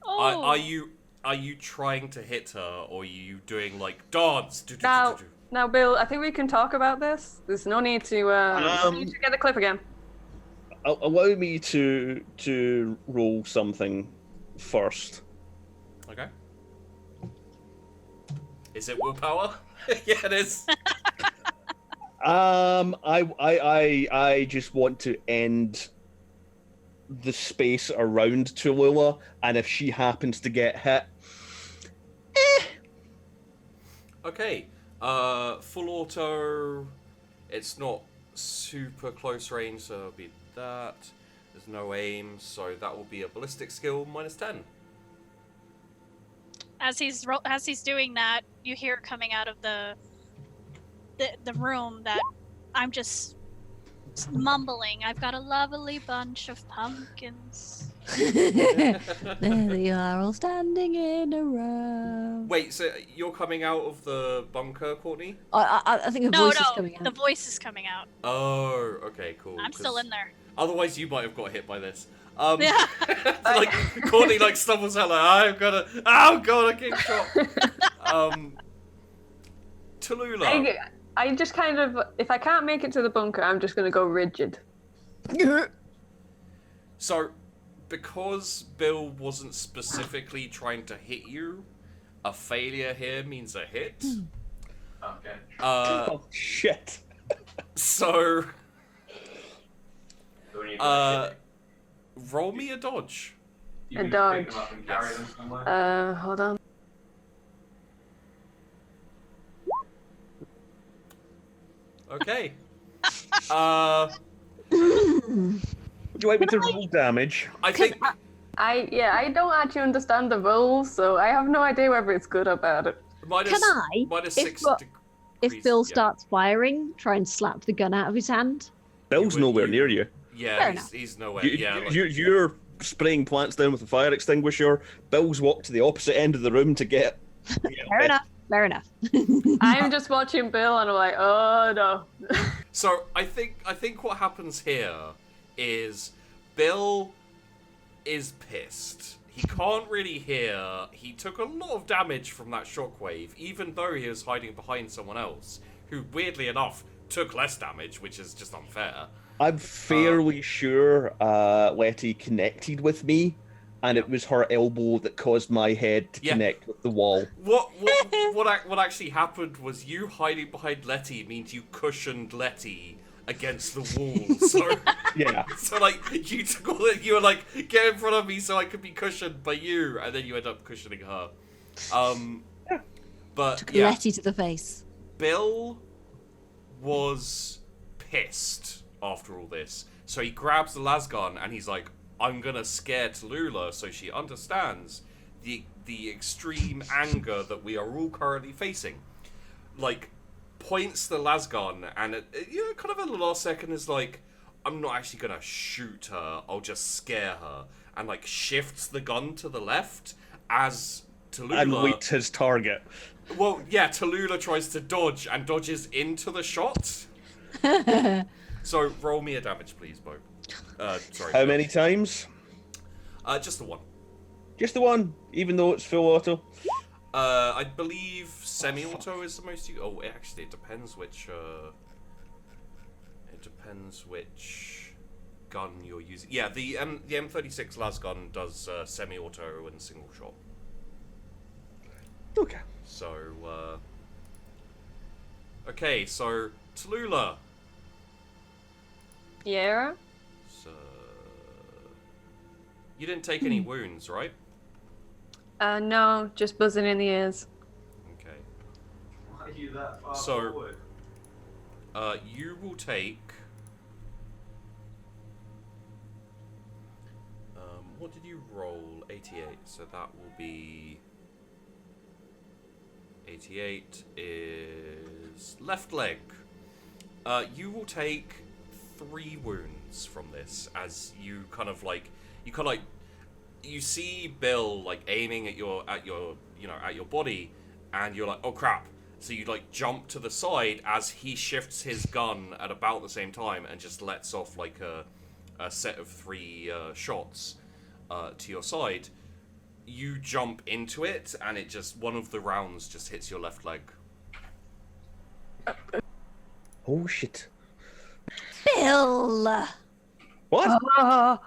Oh. Are you trying to hit her, or are you doing like dance? Now, Bill, I think we can talk about this. There's no need to. No need to get the clip again. Allow me to roll something first. Okay. Is it willpower? Yeah, it is. I just want to end the space around Tallulah, and if she happens to get hit, Okay. Full auto. It's not super close range, so it'll be that. There's no aim, so that will be a ballistic skill -10. As he's doing that, you hear coming out of the room that I'm just mumbling. I've got a lovely bunch of pumpkins. There they are, all standing in a row. Wait, so you're coming out of the bunker, Courtney? I think a No, voice is coming out. the voice is coming out. Oh, okay, cool. I'm still 'cause in there. Otherwise, you might have got hit by this. Yeah. Like Courtney like stumbles out like oh god, I get shot. Tallulah. I just kind of, if I can't make it to the bunker, I'm just gonna go rigid. So, because Bill wasn't specifically trying to hit you, a failure here means a hit. Okay. Oh shit. So, So when you roll me a dodge. you a can dodge. pick them up and carry them somewhere. Hold on. Okay. Would you like me to roll damage? I think I don't actually understand the rules, so I have no idea whether it's good or bad. minus, Can I, minus if 6 Bo- degrees. If Bill yeah. starts firing, try and slap the gun out of his hand. Bill's would- nowhere you- near you. Yeah, Fair he's, enough. he's nowhere. You, yeah, like, you're spraying plants down with a fire extinguisher. Bill's walked to the opposite end of the room to get. Fair enough. Fair enough. I'm just watching Bill and I'm like, oh no. So I think what happens here is Bill is pissed. He can't really hear. He took a lot of damage from that shockwave, even though he was hiding behind someone else, who weirdly enough took less damage, which is just unfair. I'm fairly sure Letty connected with me, and it was her elbow that caused my head to Yeah. connect with the wall. What actually happened was you hiding behind Letty means you cushioned Letty against the wall. So Yeah. so like you took all that, you were like, get in front of me so I could be cushioned by you, and then you end up cushioning her. But Took yeah, Letty to the face. Bill was pissed after all this, so he grabs the lasgun and he's like, I'm gonna scare Tallulah so she understands the extreme anger that we are all currently facing. Like, points the lasgun and kind of in the last second is like, I'm not actually gonna shoot her, I'll just scare her, and like shifts the gun to the left as Tallulah. And waits his target. Well, yeah, Tallulah tries to dodge and dodges into the shot. So roll me a damage, please, Bo. Sorry. How Bill. many times? Just the one. Just the one, even though it's full auto. I believe semi-auto is the most. Actually, it depends which. It depends which gun you're using. Yeah, the M36 las gun does semi-auto and single shot. Okay. So. Okay, so Tallulah. Yeah. So. You didn't take any wounds, right? No, just buzzing in the ears. Okay. Why are you that far So- forward? You will take. What did you roll? 88. So that will be. 88 is left leg. You will take 3 wounds from this as you kind of like you see Bill like aiming at your body, and you're like, oh crap. So you like jump to the side as he shifts his gun at about the same time and just lets off like a set of 3 shots to your side. You jump into it, and it just one of the rounds just hits your left leg. Oh shit. Bill! What? Oh,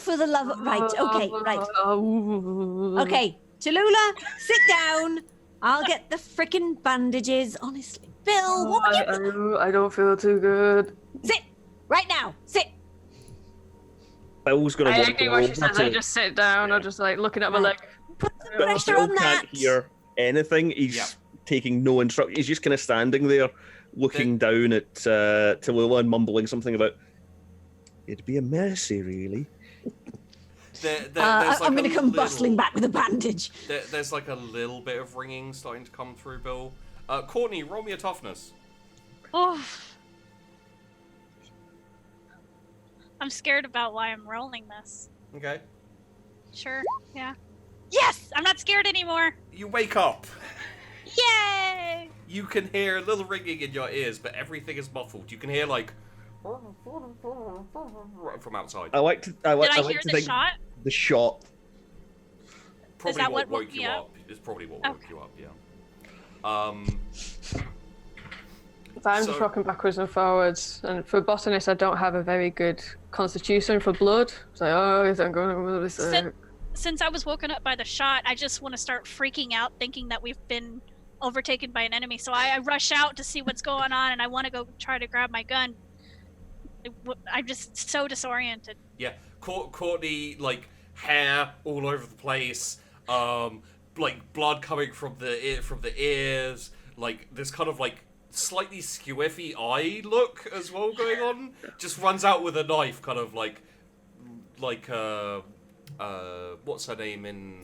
for the love of... Right, okay, right. Okay, Tallulah, sit down. I'll get the frickin' bandages. Honestly, Bill, what were you... I don't feel too good. Sit! Right now, sit! Bill's gonna I walk agree what she says. over I to... just sit down or just like looking at my leg. Put some Bill pressure still on that. can't hear anything. He's Yeah. taking no instruction. He's just kind of standing there, looking down at Tallulah and mumbling something about, it'd be a mercy, really. There's like I'm going a to come little- bustling back with a bandage. There's like a little bit of ringing starting to come through, Bill. Courtney, roll me a toughness. Oh. I'm scared about why I'm rolling this. Okay. Sure, yeah. Yes! I'm not scared anymore! You wake up. Yay! You can hear a little ringing in your ears, but everything is muffled. You can hear like from outside. I like to. Did I like hear to the think shot? the shot. Probably that what what woke woke you me up. It's probably what woke Okay. you up. Yeah. I'm So- just rocking backwards and forwards, and for Botanist, I don't have a very good constitution for blood. It's like, oh, is that going to be sick? Since I was woken up by the shot, I just want to start freaking out, thinking that we've been overtaken by an enemy. So I rush out to see what's going on, and I want to go try to grab my gun. I'm just so disoriented. Yeah, Courtney, like hair all over the place, like blood coming from the ears, like this kind of like slightly skewiffy eye look as well going on. Just runs out with a knife, kind of like what's her name in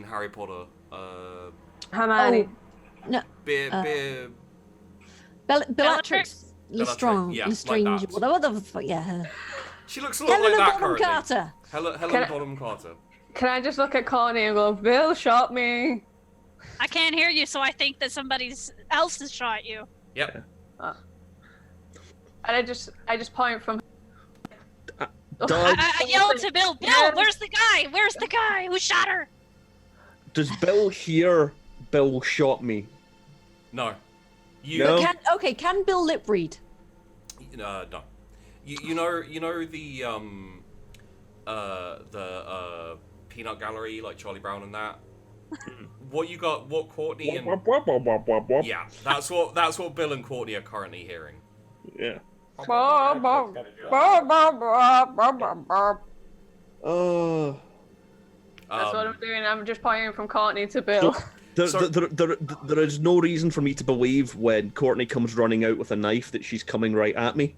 Harry Potter? Hermione. No, Bellatrix. Bellatrix Lestrange, yeah, Lestrange, like that. whatever the fuck, yeah. Her. She looks a lot Helena like that Bonham currently. Carter. Helen Can I- Bonham Carter. Can I just look at Courtney and go, Bill shot me? I can't hear you, so I think that somebody else has shot you. Yep. And I just point from. Does I yelled to Bill, Bill, where's the guy? Where's the guy who shot her? does Bill hear Bill shot me? No. You No. Can Bill lip read? No. You know the peanut gallery, like Charlie Brown and that. What Courtney and yeah, that's what Bill and Courtney are currently hearing. Yeah. That's what I'm doing. I'm just pointing from Courtney to Bill. There is no reason for me to believe when Courtney comes running out with a knife that she's coming right at me.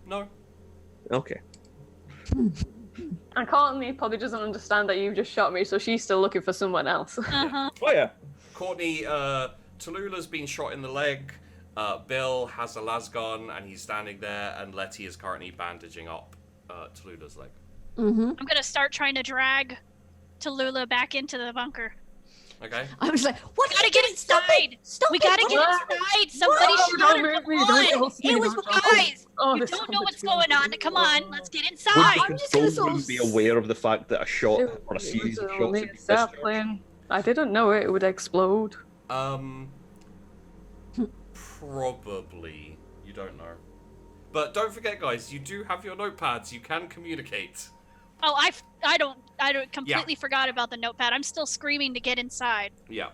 No. Okay. And Courtney probably doesn't understand that you've just shot me, so she's still looking for someone else. Uh-huh. Oh yeah. Courtney, Tallulah's been shot in the leg. Bill has a lasgun and he's standing there, and Letty is currently bandaging up Tallulah's leg. Mm-hmm. I'm gonna start trying to drag Tallulah back into the bunker. Okay. I was like, what? We gotta get Stop it! inside! Stop We it! gotta get What? inside! Somebody Oh, shot don't her! make Come me, on! don't force me, It was don't guys! Oh, You this don't sounds know what's between going on. me. Come on, let's get Would inside! I'm just gonna sort Would of be aware of the fact that a shot or a series of shots only would a be discharged. sapling. I didn't know it would explode. Probably. You don't know. But don't forget, guys, you do have your notepads. You can communicate. Oh, I don't completely forgot about the notepad. I'm still screaming to get inside. Yeah.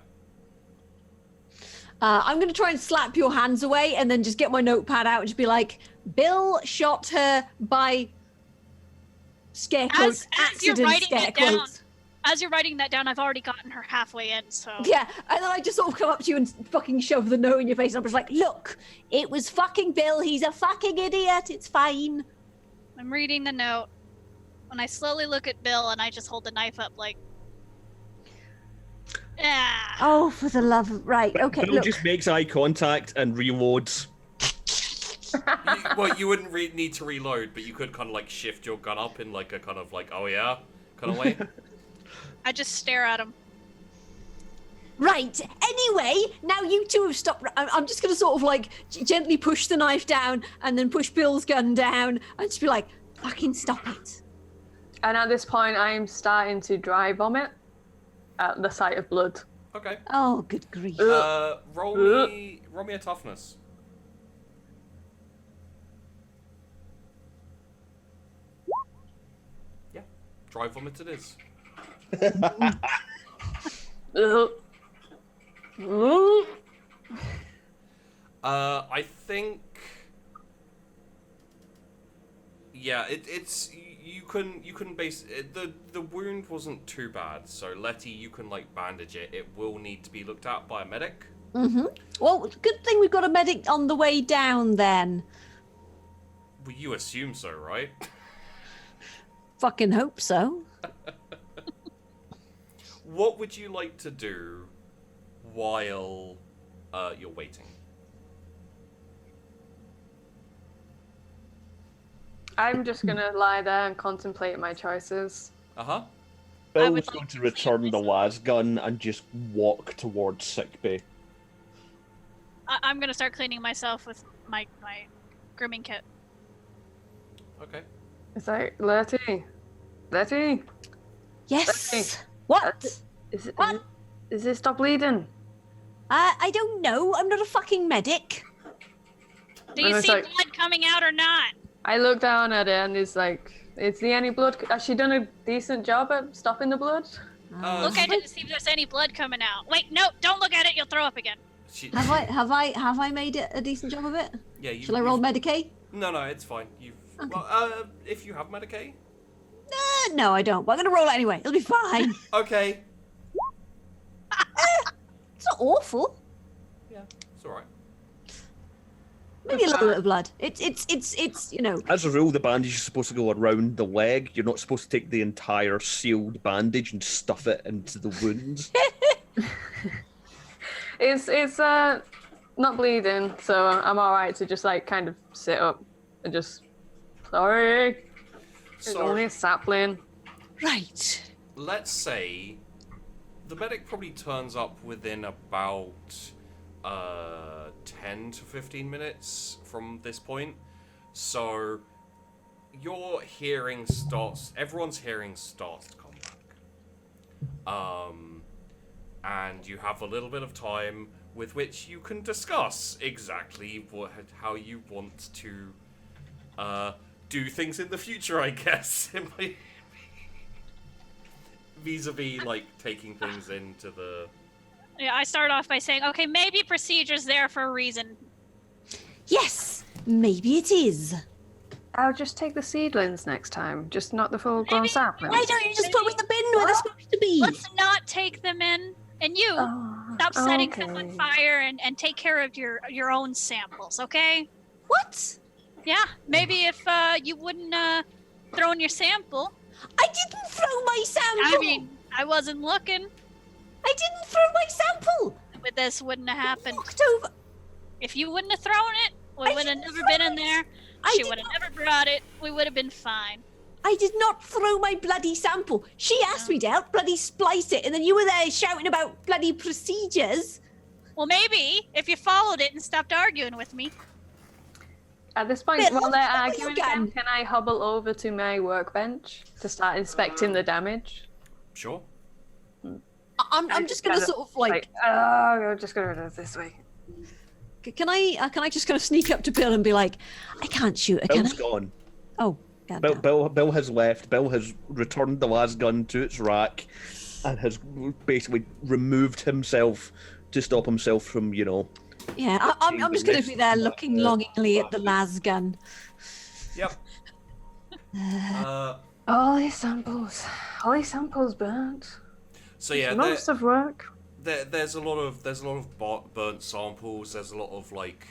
I'm going to try and slap your hands away and then just get my notepad out and just be like, Bill shot her by scare quotes, As you're accident writing scare it down, quotes. as you're writing that down, I've already gotten her halfway in, so... Yeah, and then I just sort of come up to you and fucking shove the note in your face and I'm just like, look, it was fucking Bill, he's a fucking idiot, it's fine. I'm reading the note, and I slowly look at Bill, and I just hold the knife up like... Ah. Oh, for the love of... Right, okay, Bill look. just makes eye contact and reloads. You wouldn't need to reload, but you could kind of like shift your gun up in like a kind of like, oh yeah, kind of way. I just stare at him. Right, anyway, now you two have stopped... I'm just going to sort of like gently push the knife down and then push Bill's gun down and just be like, fucking stop it. And at this point, I'm starting to dry vomit at the sight of blood. Okay. Oh, good grief. Roll me a toughness. Yeah, dry vomit it is. I think. Yeah, it's you can base it, the wound wasn't too bad, so Letty, you can like bandage it. It will need to be looked at by a medic. Mm-hmm. Well, good thing we've got a medic on the way down then. Well, you assume so, right? Fucking hope so. What would you like to do while you're waiting? I'm just gonna lie there and contemplate my choices. Uh-huh. I would Bill's like going to to return clean the myself. lasgun and just walk towards sickbay. I'm gonna start cleaning myself with my grooming kit. Okay. It's like, Letty. Letty. Yes. What? Is it? What? Is it stop bleeding? I don't know. I'm not a fucking medic. Do you And it's see like- blood coming out or not? I look down at it and it's like, is there any blood? Has she done a decent job at stopping the blood? Look at it to see if there's any blood coming out. Wait, no, don't look at it. You'll throw up again. Have I made it a decent job of it? Yeah. You, Shall I roll Medicaid? No, it's fine. You've. Okay. Well, if you have Medicaid. No, I don't. But I'm gonna roll it anyway. It'll be fine. Okay. It's not awful. Yeah, it's all right. Maybe a little bit of blood. It's you know. As a rule, the bandage is supposed to go around the leg. You're not supposed to take the entire sealed bandage and stuff it into the wounds. It's not bleeding, so I'm alright to just like kind of sit up and just sorry. It's So only a sapling. Right. let's say the medic probably turns up within about 10 to 15 minutes from this point. So your hearing starts, everyone's hearing starts to come back. And you have a little bit of time with which you can discuss exactly how you want to do things in the future, I guess. Vis-a-vis, like, taking things into the... Yeah, I start off by saying, okay, maybe procedure's there for a reason. Yes. Maybe it is. I'll just take the seedlings next time, just not the full-grown saplings. Why don't you just put them in the bin where they're supposed to be? Let's not take them in, and you stop setting stuff on fire and take care of your own samples, okay? What? Yeah, maybe if you wouldn't throw in your sample. I didn't throw my sample. I mean, I wasn't looking. I didn't throw my sample. But this wouldn't have happened. Knocked over. If you wouldn't have thrown it, we would have never been in there. She would have never brought it. We would have been fine. I did not throw my bloody sample. She asked me to help bloody splice it, and then you were there shouting about bloody procedures. Well, maybe if you followed it and stopped arguing with me. At this point, Bill, while they're what arguing you again, got? can I hobble over to my workbench to start inspecting the damage? Sure. I'm just gonna sort of like. I'm just gonna do it this way. Can I just kind of sneak up to Bill and be like, I can't shoot her, can I? Bill's gone. Oh, God. Bill has left. Bill has returned the last gun to its rack and has basically removed himself to stop himself from, Yeah, I'm just gonna be there looking longingly at the las gun. Yep. All these samples burnt. So yeah, Most of work. there's a lot of burnt samples. There's a lot of like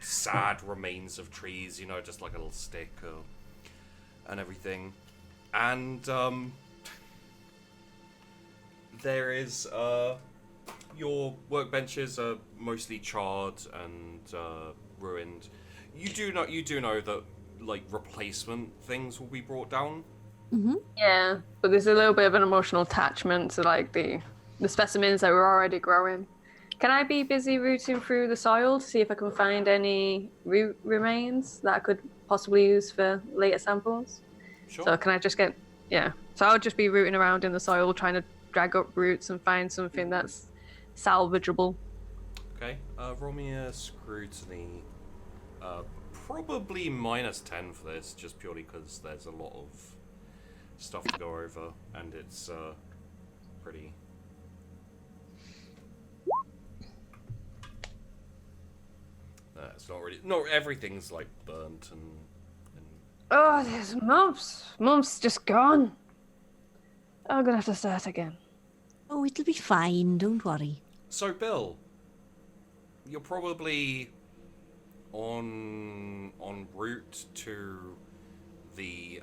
sad remains of trees, just like a little stick and everything. And there is your workbenches are mostly charred and ruined. You do know that like replacement things will be brought down. Mm-hmm. Yeah, but there's a little bit of an emotional attachment to like the specimens that were already growing. Can I be busy rooting through the soil to see if I can find any root remains that I could possibly use for later samples? Sure. So can I just get... Yeah. So I'll just be rooting around in the soil trying to drag up roots and find something that's salvageable. Okay. Roll me a scrutiny. Probably -10 for this, just purely because there's a lot of stuff to go over, and it's pretty... it's not really... Not everything's, like, burnt and... Oh, there's mumps. Mumps just gone. I'm gonna have to start again. Oh, it'll be fine. Don't worry. So, Bill, you're probably en route to the,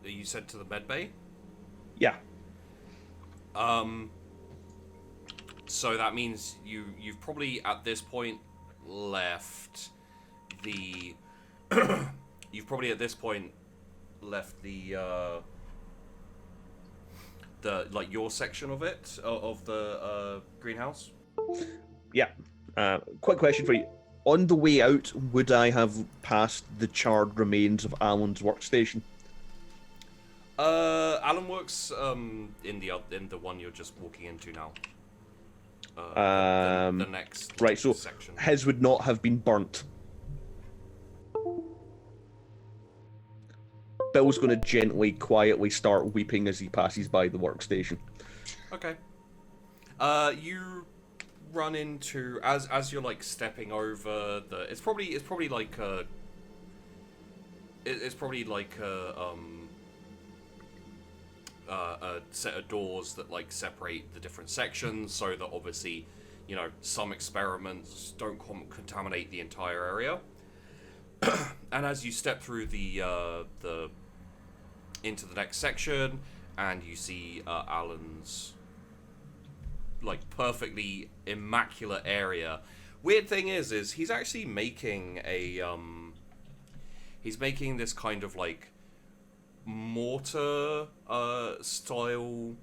you said to the medbay? Yeah. So that means you've probably at this point left the you've probably at this point left the like your section of it of the greenhouse. Yeah. Quick question for you. On the way out, would I have passed the charred remains of Alan's workstation? Alan works in the one you're just walking into now. The next right, so section. his would not have been burnt. Bill's going to gently, quietly start weeping as he passes by the workstation. Okay. You run into as you're like stepping over the. It's probably like a. It's probably like a set of doors that like separate the different sections, so that obviously, you know, some experiments don't contaminate the entire area. And as you step through the into the next section, and you see Alan's like perfectly immaculate area. Weird thing is he's actually making a he's making this kind of like mortar style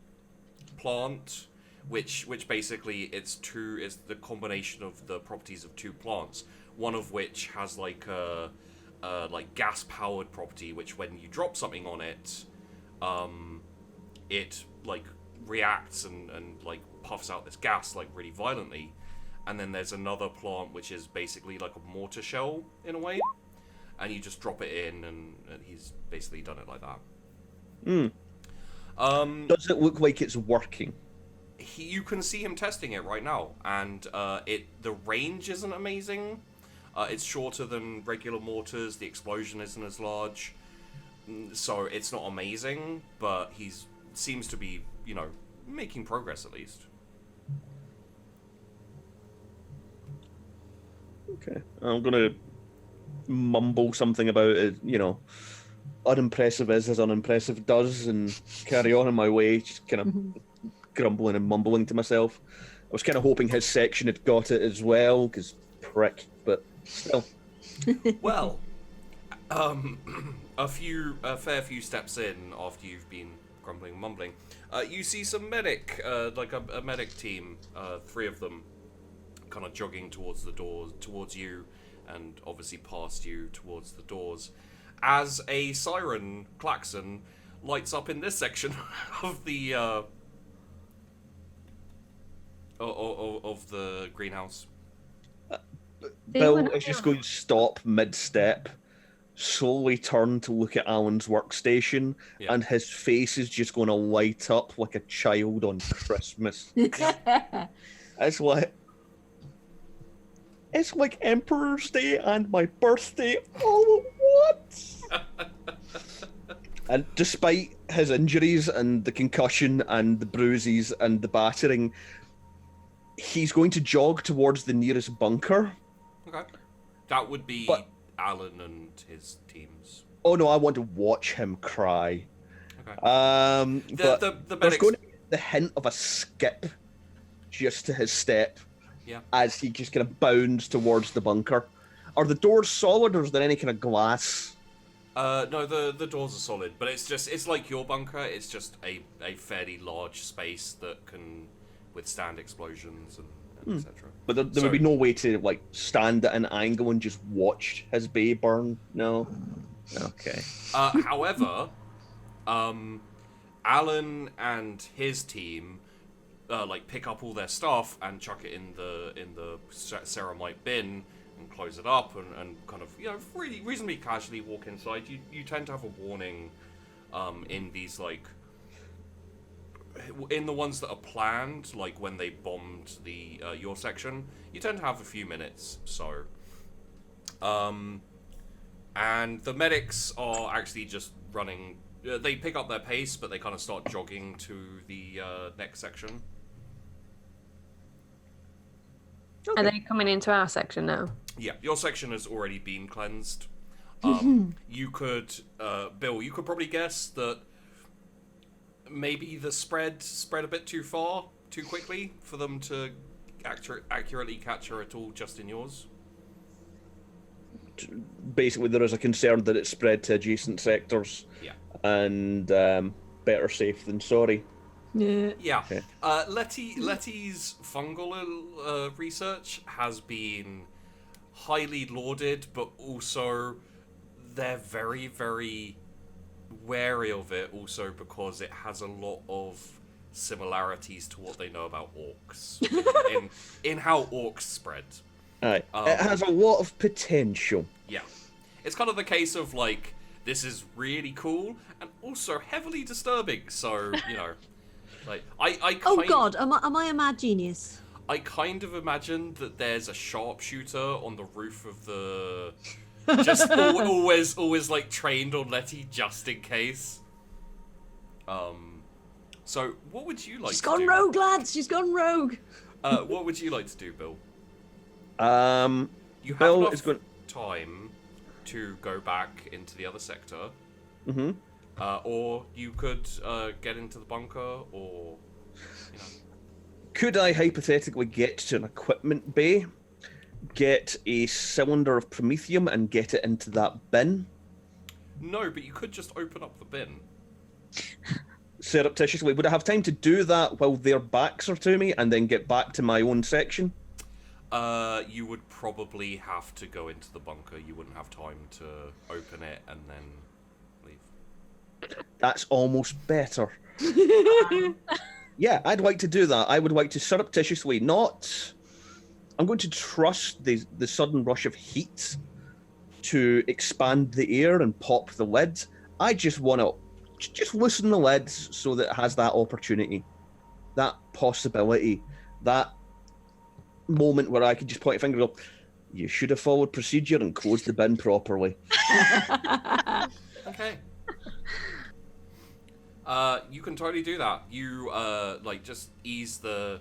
plant, which basically it's the combination of the properties of two plants, one of which has like a like gas powered property, which when you drop something on it, it like reacts and like puffs out this gas like really violently. And then there's another plant which is basically like a mortar shell in a way, and you just drop it in, and he's basically done it like that. Does it look like it's working? You can see him testing it right now, and the range isn't amazing. It's shorter than regular mortars. The explosion isn't as large, so it's not amazing. But seems to be, you know, making progress at least. Okay, I'm gonna mumble something about it, you know, unimpressive is as unimpressive does, and carry on my way, just kind of grumbling and mumbling to myself. I was kind of hoping his section had got it as well, because prick, but still. Well, a fair few steps in, after you've been grumbling and mumbling, you see some medic, like a medic team, 3 of them, kind of jogging towards the doors, towards you, and obviously past you towards the doors, as a siren klaxon lights up in this section of the of the greenhouse. Bill is just going to stop mid-step, slowly turn to look at Alan's workstation, and his face is just going to light up like a child on Christmas. It's like Emperor's Day and my birthday all at once. And despite his injuries and the concussion and the bruises and the battering, he's going to jog towards the nearest bunker. Okay. That would be Alan and his teams. Oh no, I want to watch him cry. Okay. But the there's going to be the hint of a skip just to his step. Yeah. As he just kind of bounds towards the bunker. Are the doors solid, or is there any kind of glass? No, the doors are solid, but it's like your bunker. It's just a fairly large space that can withstand explosions and etc. But there would be no way to like stand at an angle and just watch his bay burn. No. Okay. However, Alan and his team like pick up all their stuff and chuck it in the ceramite bin and close it up and kind of, you know, really reasonably casually walk inside. You tend to have a warning in these, like, in the ones that are planned, like when they bombed the your section, you tend to have a few minutes. So and the medics are actually just running. They pick up their pace, but they kind of start jogging to the next section. Are they coming into our section now? Yeah, your section has already been cleansed. You could, Bill, you could probably guess that maybe the spread a bit too far, too quickly, for them to accurately capture it all just in yours. Basically, there is a concern that it's spread to adjacent sectors. Yeah. And better safe than sorry. Yeah. Okay. Letty's fungal research has been highly lauded, but also they're very, very wary of it. Also because it has a lot of similarities to what they know about orcs in how orcs spread. Aye. It has a lot of potential. Yeah, it's kind of the case of like, this is really cool and also heavily disturbing. So like I Oh God, am I a mad genius? I kind of imagine that there's a sharpshooter on the roof of the, just always like trained on Letty just in case. So what would you like? She's to gone do? rogue, lads. She's gone rogue. What would you like to do, Bill? You have Bill enough is going. time to go back into the other sector, Mm-hmm. or you could get into the bunker, or Could I hypothetically get to an equipment bay, get a cylinder of promethium, and get it into that bin? No, but you could just open up the bin. Surreptitiously. Would I have time to do that while their backs are to me and then get back to my own section? You would probably have to go into the bunker. You wouldn't have time to open it and then leave. That's almost better. Yeah, I'd like to do that. I would like to surreptitiously not... I'm going to trust the sudden rush of heat to expand the air and pop the lid. I just want to just loosen the lids so that it has that opportunity, that possibility, that moment where I could just point a finger and go, you should have followed procedure and closed the bin properly. Okay. You can totally do that. You like just ease the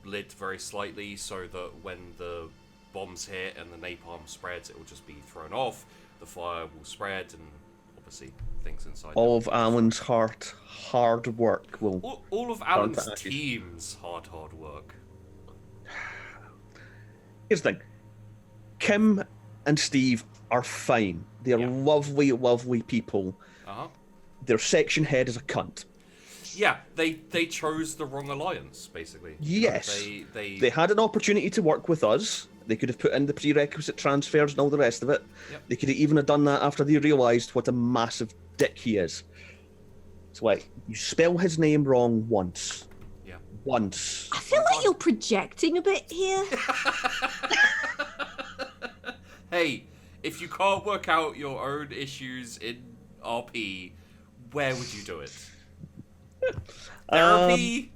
lid very slightly so that when the bombs hit and the napalm spreads, it will just be thrown off. The fire will spread, and obviously things inside. All of Alan's hard work will. All of Alan's team's hard work. Here's the thing. Kim and Steve are fine. They're lovely, lovely people. Uh-huh. Their section head is a cunt. Yeah, they chose the wrong alliance, basically. Yes. They had an opportunity to work with us. They could have put in the prerequisite transfers and all the rest of it. Yep. They could have even have done that after they realised what a massive dick he is. It's like, you spell his name wrong once. Yeah. Once. I feel like you're projecting a bit here. Hey, if you can't work out your own issues in RP, where would you do it? Therapy?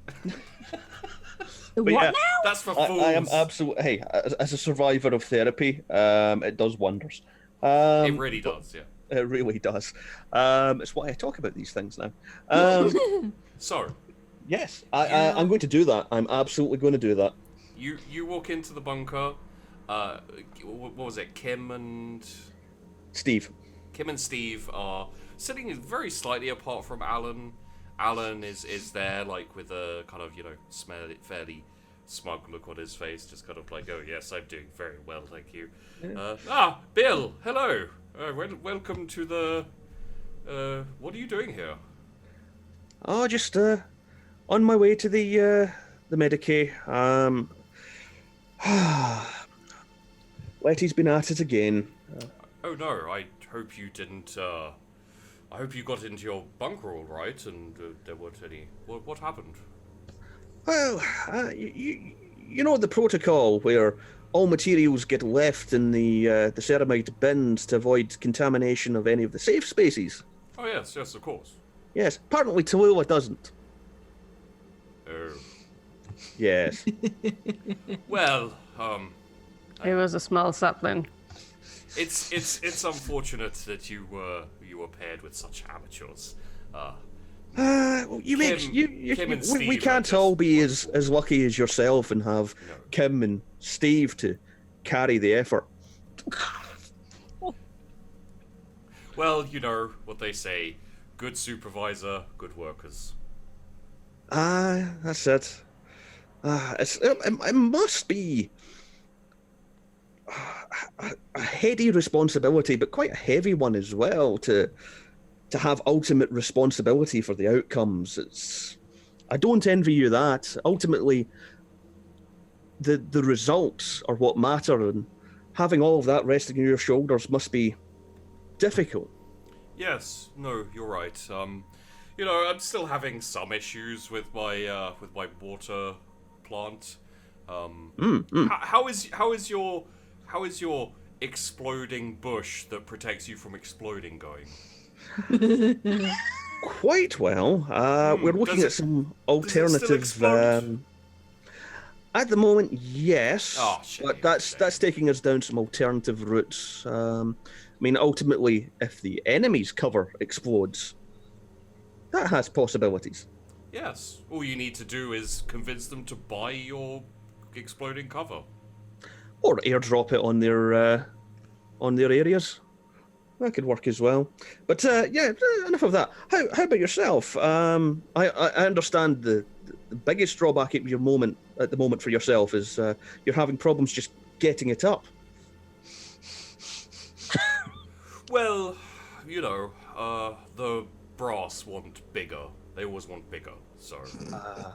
What yeah, now? That's for fools. I am absolutely... Hey, as a survivor of therapy, it does wonders. It really does, yeah. It really does. It's why I talk about these things now. So, yes, I'm going to do that. I'm absolutely going to do that. you walk into the bunker. What was it? Kim and Steve are sitting very slightly apart from Alan. Alan is there, like, with a kind of, fairly smug look on his face, just kind of like, oh yes, I'm doing very well, thank you. Bill, hello. Welcome to the. What are you doing here? Oh, just on my way to the Medicaid. Letty's been at it again. Oh no, I hope you didn't. I hope you got into your bunker all right, and there weren't any. What happened? Well, you know the protocol where all materials get left in the ceramide bins to avoid contamination of any of the safe spaces. Oh yes, of course. Yes, apparently Tallulah doesn't. Oh. Yes. Well, It was a small sapling. It's unfortunate that you were paired with such amateurs. We can't all be as lucky as yourself and have Kim and Steve to carry the effort. Well, you know what they say: good supervisor, good workers. That's it. It must be a heady responsibility, but quite a heavy one as well, to have ultimate responsibility for the outcomes. I don't envy you that. Ultimately, the results are what matter, and having all of that resting on your shoulders must be difficult. Yes, no, you're right. You know, I'm still having some issues with my water plant. How is your exploding bush that protects you from exploding going? Quite well. We're looking at some does it still alternative. explode? At the moment, yes, Oh, shame, but that's taking us down some alternative routes. I mean, ultimately, if the enemy's cover explodes, that has possibilities. Yes. All you need to do is convince them to buy your exploding cover. Or airdrop it on their areas. That could work as well. But yeah, enough of that. How about yourself? I understand the biggest drawback at the moment for yourself is you're having problems just getting it up. Well, you know, the brass want bigger. They always want bigger. So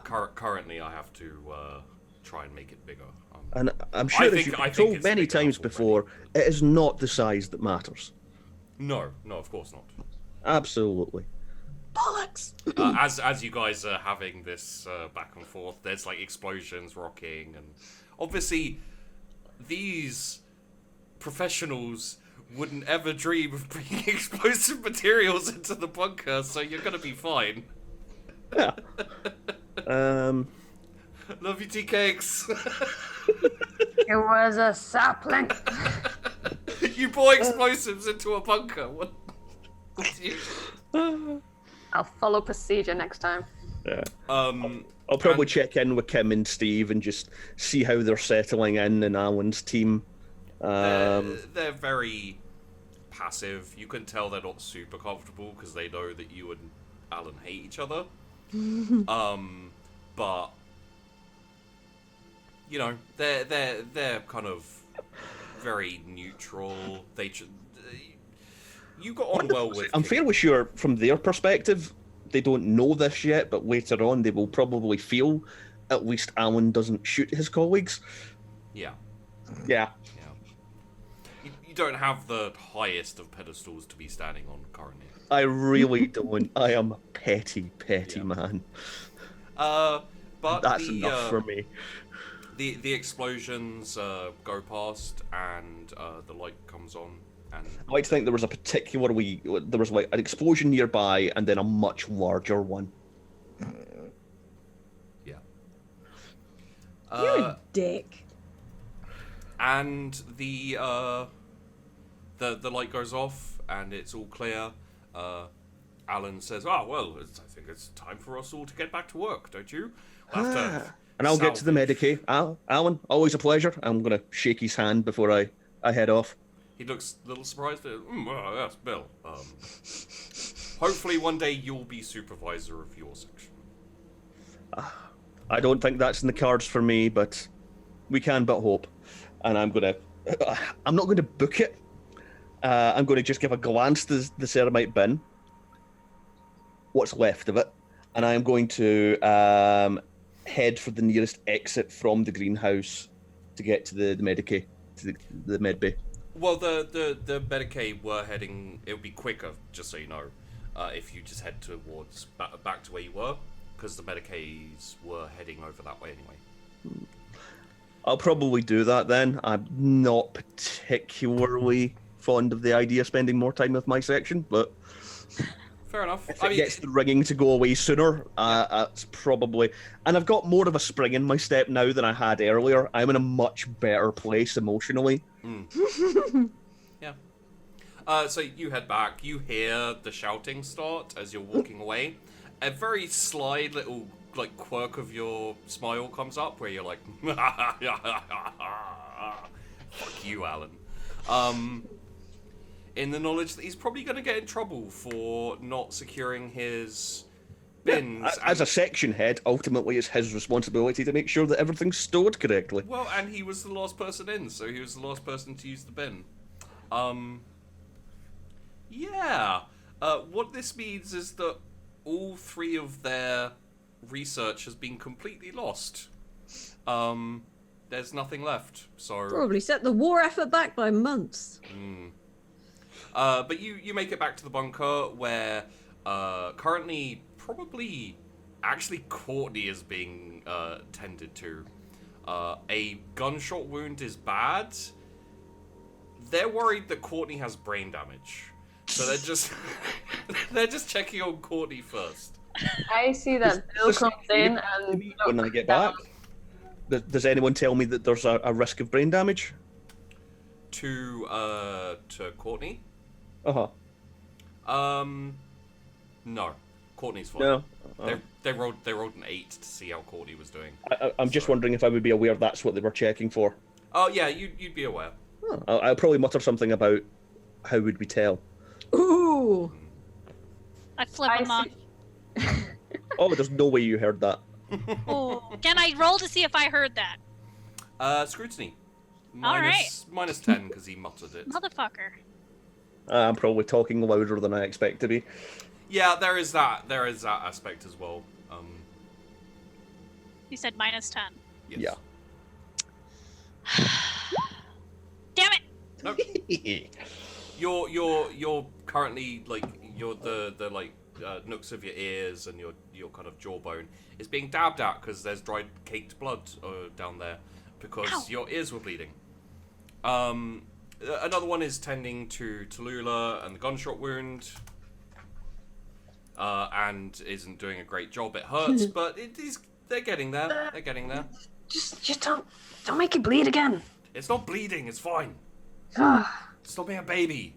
currently, I have to try and make it bigger. And I'm sure I as you've think been told it's many big times enough before, it is not the size that matters. No, of course not. Absolutely. Bollocks! As you guys are having this back and forth, there's like explosions rocking, and obviously these professionals wouldn't ever dream of bringing explosive materials into the bunker, so you're gonna be fine. Yeah. Love you, tea cakes. It was a sapling. You brought explosives into a bunker. What do you... I'll follow procedure next time. Yeah. I'll probably check in with Kim and Steve and just see how they're settling in Alan's team. They're very passive. You can tell they're not super comfortable because they know that you and Alan hate each other. But you know, they're kind of very neutral. You got on well with. I'm fairly sure from their perspective, they don't know this yet, but later on they will probably feel at least Alan doesn't shoot his colleagues. Yeah. Yeah. You don't have the highest of pedestals to be standing on currently. I really don't. I am a petty man. But that's enough for me. The explosions go past, and the light comes on. And I like to think there was like an explosion nearby, and then a much larger one. Yeah. You're a dick. And the light goes off, and it's all clear. Alan says, "Oh well, I think it's time for us all to get back to work, don't you?" We'll have to and I'll get to the Medicaid. Alan, always a pleasure. I'm gonna shake his hand before I head off. He looks a little surprised. Well, yes, Bill. Hopefully one day you'll be supervisor of your section. I don't think that's in the cards for me, but we can but hope. And I'm not going to book it. I'm going to just give a glance to the ceramite bin, what's left of it, and I'm going to head for the nearest exit from the greenhouse to get to the Medicaid, to the med bay. Well, the Medicaid were heading. It would be quicker, just so you know, if you just head towards back to where you were, because the Medicaids were heading over that way anyway. I'll probably do that then. I'm not particularly fond of the idea of spending more time with my section, but fair enough. If it gets the ringing to go away sooner, that's probably... And I've got more of a spring in my step now than I had earlier. I'm in a much better place emotionally. Yeah. So you head back. You hear the shouting start as you're walking away. A very sly little quirk of your smile comes up where you're like, fuck you, Alan. In the knowledge that he's probably going to get in trouble for not securing his bins. Yeah, as a section head, ultimately it's his responsibility to make sure that everything's stored correctly. Well, and he was the last person in, so he was the last person to use the bin. Yeah. What this means is that all three of their research has been completely lost. there's nothing left. So Probably set the war effort back by months. but you make it back to the bunker where currently probably actually Courtney is being tended to. A gunshot wound is bad. They're worried that Courtney has brain damage, so they're just checking on Courtney first. I see that Bill comes in and when I get back, does anyone tell me that there's a risk of brain damage? To Courtney? No. Courtney's fine. No. They rolled an 8 to see how Courtney was doing. I'm just wondering if I would be aware that's what they were checking for. Oh yeah, you'd be aware. I'll probably mutter something about how would we tell. Ooh. I flip him off. Oh, there's no way you heard that. Oh, can I roll to see if I heard that? Scrutiny. Alright. Minus 10 because he muttered it. Motherfucker. I'm probably talking louder than I expect to be. Yeah, there is that aspect as well. You said minus 10. Yes. Yeah. Damn it! Nope. You're currently like the nooks of your ears and your kind of jawbone is being dabbed at because there's dried caked blood down there because Ow. your ears were bleeding. Another one is tending to Tallulah and the gunshot wound. And isn't doing a great job. It hurts, but they're getting there. They're getting there. just don't make it bleed again. It's not bleeding. It's fine. Stop being a baby.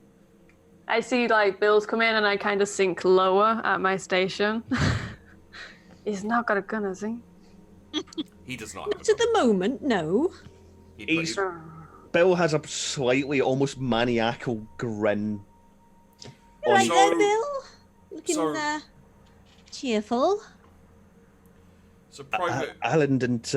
I see like Bill's come in and I kind of sink lower at my station. He's not got a gun, has he? He does not. Not at the moment, no. He's- Bill has a slightly, almost maniacal grin. Right So- there, Bill. Looking so- cheerful. So private. Alan didn't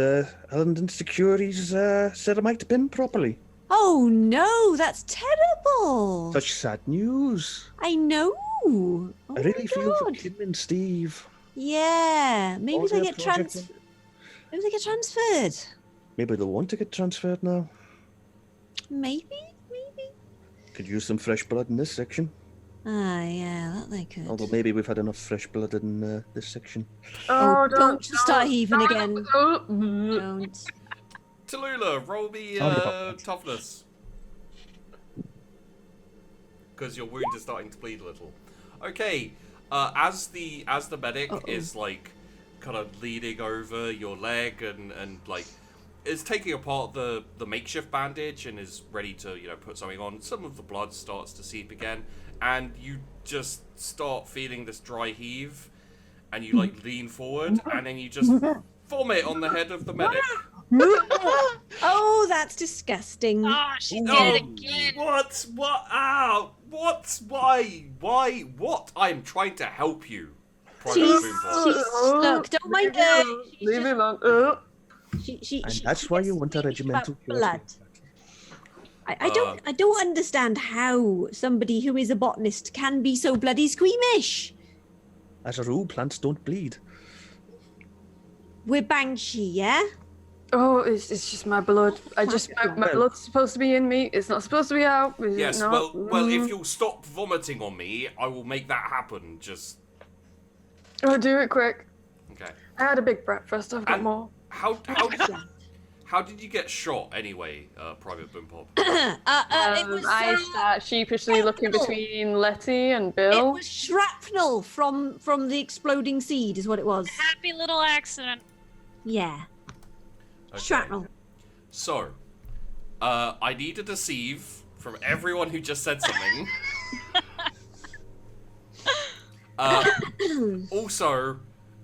secure his ceramic bin properly. Oh no, that's terrible. Such sad news. I know. Oh I really my feel for God. Kim and Steve. Yeah, maybe All they their get projects- maybe they get transferred. Maybe they'll want to get transferred now. Maybe. Could use some fresh blood in this section. Ah, yeah, that they could. Although maybe we've had enough fresh blood in this section. Oh, don't start heaving again. Don't. Don't. Tallulah, roll me Oh, toughness. Because your wound is starting to bleed a little. Okay, as the medic is like kind of leaning over your leg and like is taking apart the makeshift bandage and is ready to put something on, some of the blood starts to seep again, and you just start feeling this dry heave, and you like lean forward, and then you just vomit on the head of the medic. Oh, that's disgusting. Oh, she did Oh, it again. What? Ow! What? Why? What? I am trying to help you. Private She's- Boombox. Look, don't mind her. Leave me alone. And that's why you want a regimental blood. I don't understand how somebody who is a botanist can be so bloody squeamish. As a rule, plants don't bleed. We're Banshee, yeah? Oh, it's just my blood. My blood's supposed to be in me. It's not supposed to be out. Is it Yes. not? Well, if you'll stop vomiting on me, I will make that happen. Just Oh, do it quick. okay. I had a big breakfast. I've got And- more. How did you get shot anyway, Private Boompop? It was, I start sheepishly looking shrapnel. between Letty and It Bill. was shrapnel from the exploding seed, is what it was. Happy little accident. Yeah, Okay. shrapnel. So, I need a deceive from everyone who just said something. Also,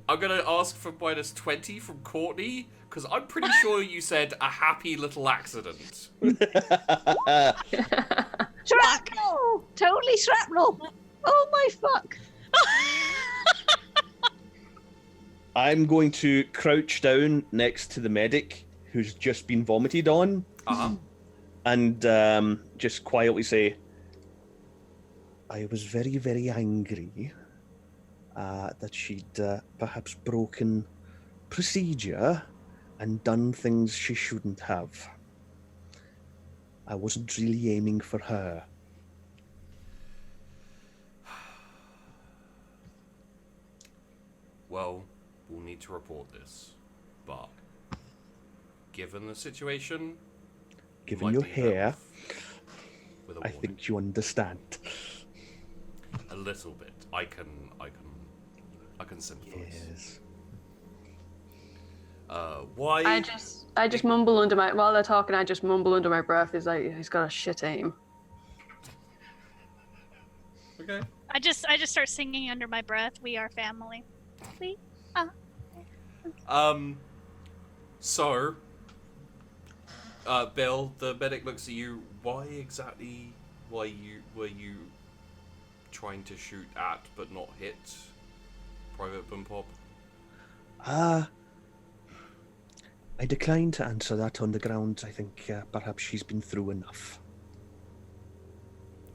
I'm gonna ask for minus 20 from Courtney, because I'm pretty sure you said a happy little accident. Shrapnel! Totally shrapnel! Oh my fuck! I'm going to crouch down next to the medic who's just been vomited on Uh-huh. and just quietly say, I was very, very angry that she'd perhaps broken procedure and done things she shouldn't have. I wasn't really aiming for her. Well, we'll need to report this, but given the situation, Given might your leave it hair, with a I warning. think you understand. A little bit. I can sympathize. Yes. Why? I just mumble under my while they're talking. I just mumble under my breath. He's got a shit aim. Okay. I just start singing under my breath. We are family. We are. So, Bill, the medic looks at you. Why exactly? Were you trying to shoot at but not hit Private Bumpop? I declined to answer that on the ground. I think perhaps she's been through enough.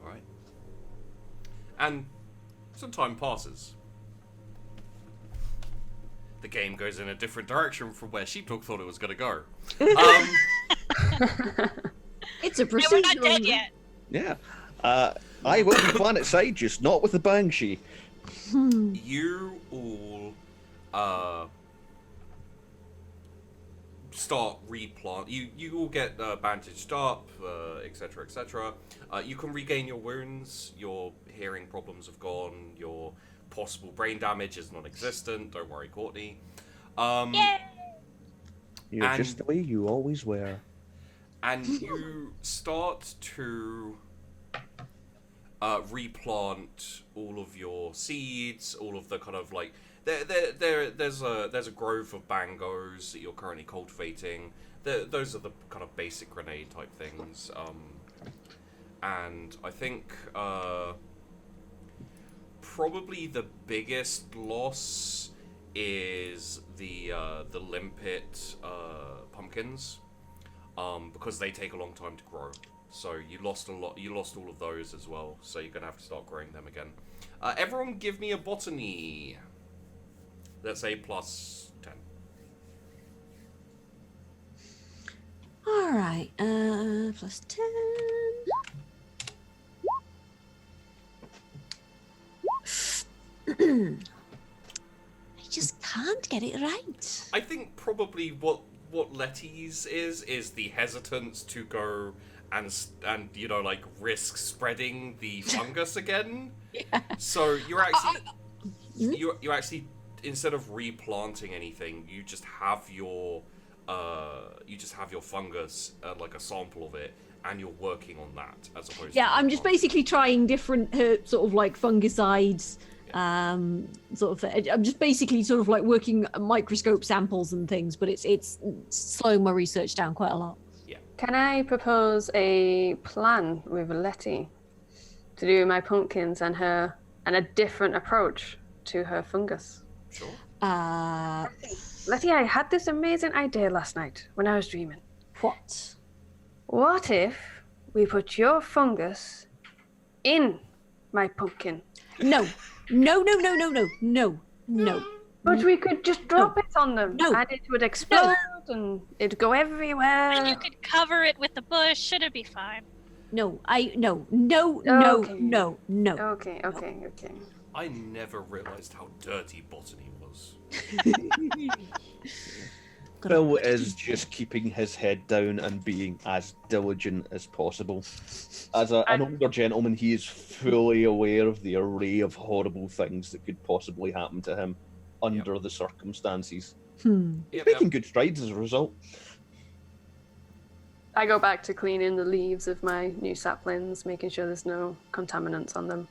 All right. And some time passes. The game goes in a different direction from where Sheepdog thought it was going to go. It's a And we're not procedural. dead yet. Yeah. I will be planet side, just not with the Banshee. You all start replant. You all get bandaged up, etc., etc. You can regain your wounds. Your hearing problems have gone. Your possible brain damage is non-existent. Don't worry, Courtney. Yay! You're And- just the way you always were. And you start to replant all of your seeds, all of the kind of like there's a grove of bangos that you're currently cultivating. Those are the kind of basic grenade type things. And I think probably the biggest loss is the limpet pumpkins. Because they take a long time to grow. So you lost a lot. You lost all of those as well. So you're gonna have to start growing them again. Everyone, give me a botany. Let's say plus 10. All right, plus 10. I just can't get it right. I think probably what Letty's is the hesitance to go and like risk spreading the fungus again. Yeah. So you're actually you actually, instead of replanting anything, you just have your fungus, like a sample of it, and you're working on that as opposed Yeah, to I'm just basically trying different sort of like fungicides, sort of. I'm just basically sort of like working microscope samples and things, but it's slowing my research down quite a lot. Can I propose a plan with Letty to do my pumpkins and a different approach to her fungus? Sure. Letty, I had this amazing idea last night when I was dreaming. What? What if we put your fungus in my pumpkin? No. But we could just drop it on them, No. and it would explode, and it'd go everywhere. And you could cover it with the bush. It'd be fine. No. Okay. No. Okay. I never realized how dirty Botany was. Bill is just keeping his head down and being as diligent as possible. As an older gentleman, he is fully aware of the array of horrible things that could possibly happen to him under the circumstances. He's making good strides as a result. I go back to cleaning the leaves of my new saplings, making sure there's no contaminants on them.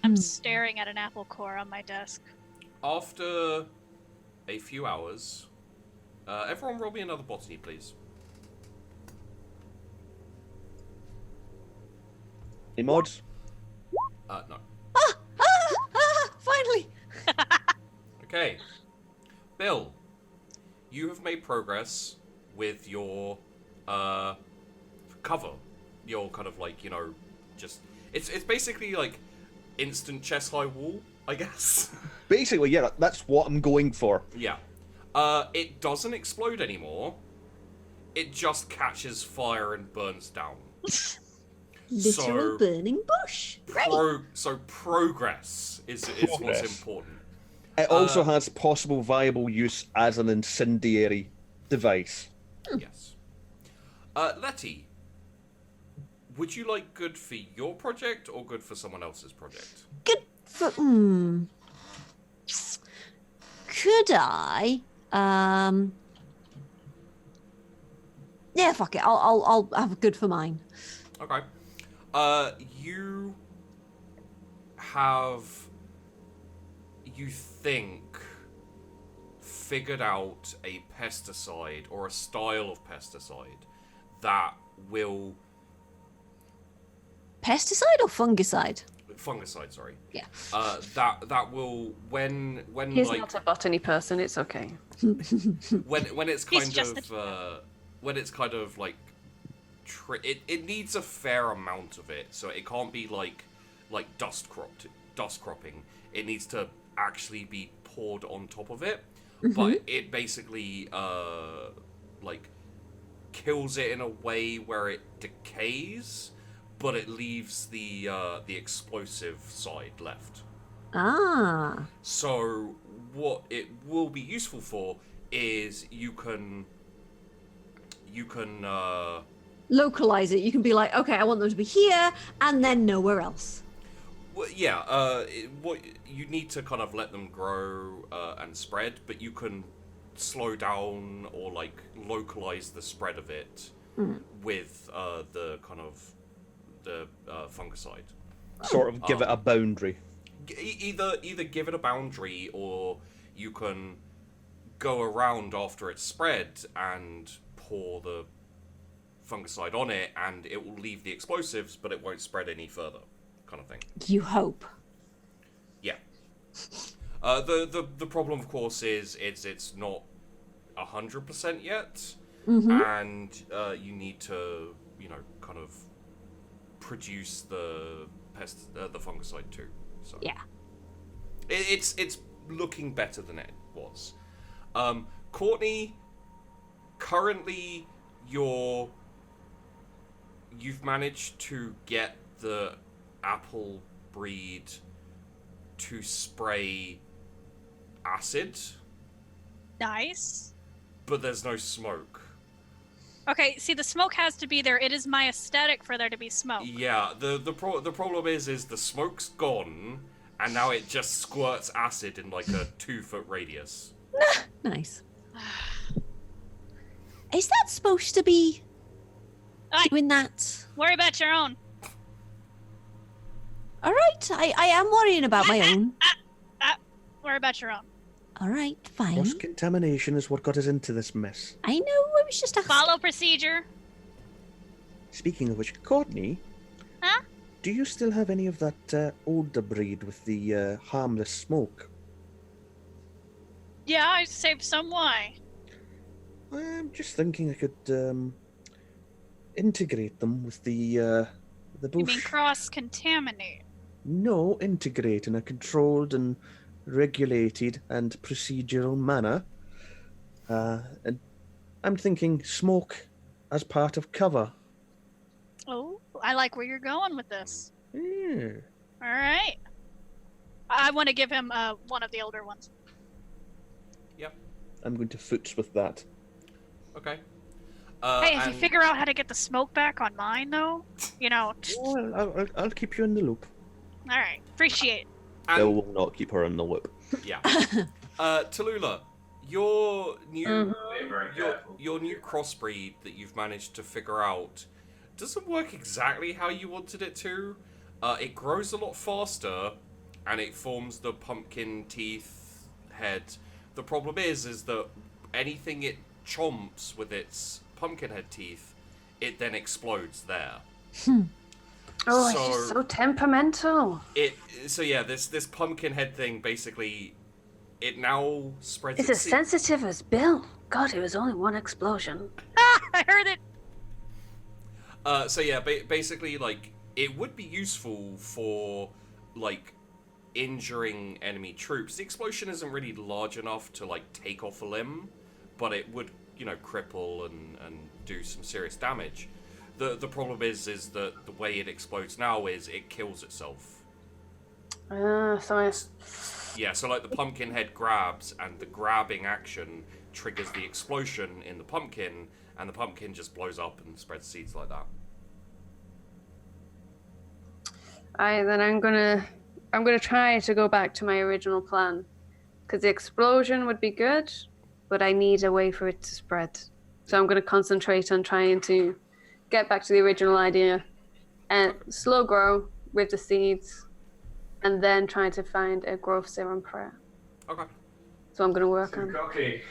I'm staring at an apple core on my desk. After a few hours, everyone roll me another botany, please. Any mods? No. Finally. Okay. Bill, you have made progress with your cover. Your kind of like, just it's basically like instant chest high wall, I guess. Basically, yeah, that's what I'm going for. Yeah. It doesn't explode anymore, it just catches fire and burns down. Literal burning bush. Great. So progress is what's Progress. important. It also has possible viable use as an incendiary device. Yes. Letty, would you like good for your project or good for someone else's project? Good for. Could I? Yeah, fuck it. I'll have good for mine. Okay. You have, you think, figured out a pesticide or a style of pesticide that will... Pesticide or fungicide? Fungicide, sorry. Yeah. That will, when He's like... not a botany person, it's okay. when it's He's kind just of when it's kind of like it needs a fair amount of it, so it can't be like dust cropping. It needs to actually be poured on top of it, but it basically like kills it in a way where it decays, but it leaves the explosive side left. Ah. So what it will be useful for is you can Localize it. You can be like, okay, I want them to be here and then nowhere else. well, yeah, what you need to kind of let them grow and spread, but you can slow down or like localize the spread of it with the kind of the fungicide. Sort of give it a boundary. Either give it a boundary, or you can go around after it's spread and pour the fungicide on it, and it will leave the explosives, but it won't spread any further, kind of thing. You hope. Yeah. The problem, of course, is it's not 100% yet, and you need to kind of produce the fungicide too. So Yeah. it's looking better than it was. Courtney, currently you've managed to get the apple breed to spray acid, Nice. but there's no smoke. Okay, see, the smoke has to be there. It is my aesthetic for there to be smoke. Yeah, the problem is the smoke's gone, and now it just squirts acid in like a 2-foot radius. Nice. Is that supposed to be doing that? Worry about your own. All right, I am worrying about my own. Worry about your own. All right, fine. Cross-contamination is what got us into this mess. I know, I was just asking. Follow procedure. Speaking of which, Courtney, Huh? do you still have any of that older breed with the harmless smoke? Yeah, I saved some. Why? I'm just thinking I could integrate them with the bush. You mean cross-contaminate? No, integrate in a controlled and regulated and procedural manner. And I'm thinking smoke as part of cover. Oh, I like where you're going with this. Yeah. All right. I want to give him one of the older ones. Yep. I'm going to foots with that. Okay. Hey, if you and- figure out how to get the smoke back on mine, though, Oh, I'll keep you in the loop. all right. Appreciate it. I and- will not keep her in the loop. Yeah. Tallulah, your new Be very careful. your new crossbreed that you've managed to figure out doesn't work exactly how you wanted it to. It grows a lot faster, and it forms the pumpkin teeth head. The problem is that anything it chomps with its pumpkin head teeth, it then explodes there. Oh, it's just so temperamental. This pumpkin head thing basically, it now spreads. It's as sensitive as Bill. God, it was only one explosion. I heard it. Basically, like, it would be useful for like injuring enemy troops. The explosion isn't really large enough to like take off a limb, but it would cripple and do some serious damage. The problem is that the way it explodes now is it kills itself. So So like the pumpkin head grabs, and the grabbing action triggers the explosion in the pumpkin, and the pumpkin just blows up and spreads seeds like that. then I'm gonna try to go back to my original plan, because the explosion would be good, but I need a way for it to spread. So I'm gonna concentrate on trying to get back to the original idea and slow grow with the seeds, and then trying to find a growth serum prayer. Okay. So I'm gonna work on. Okay.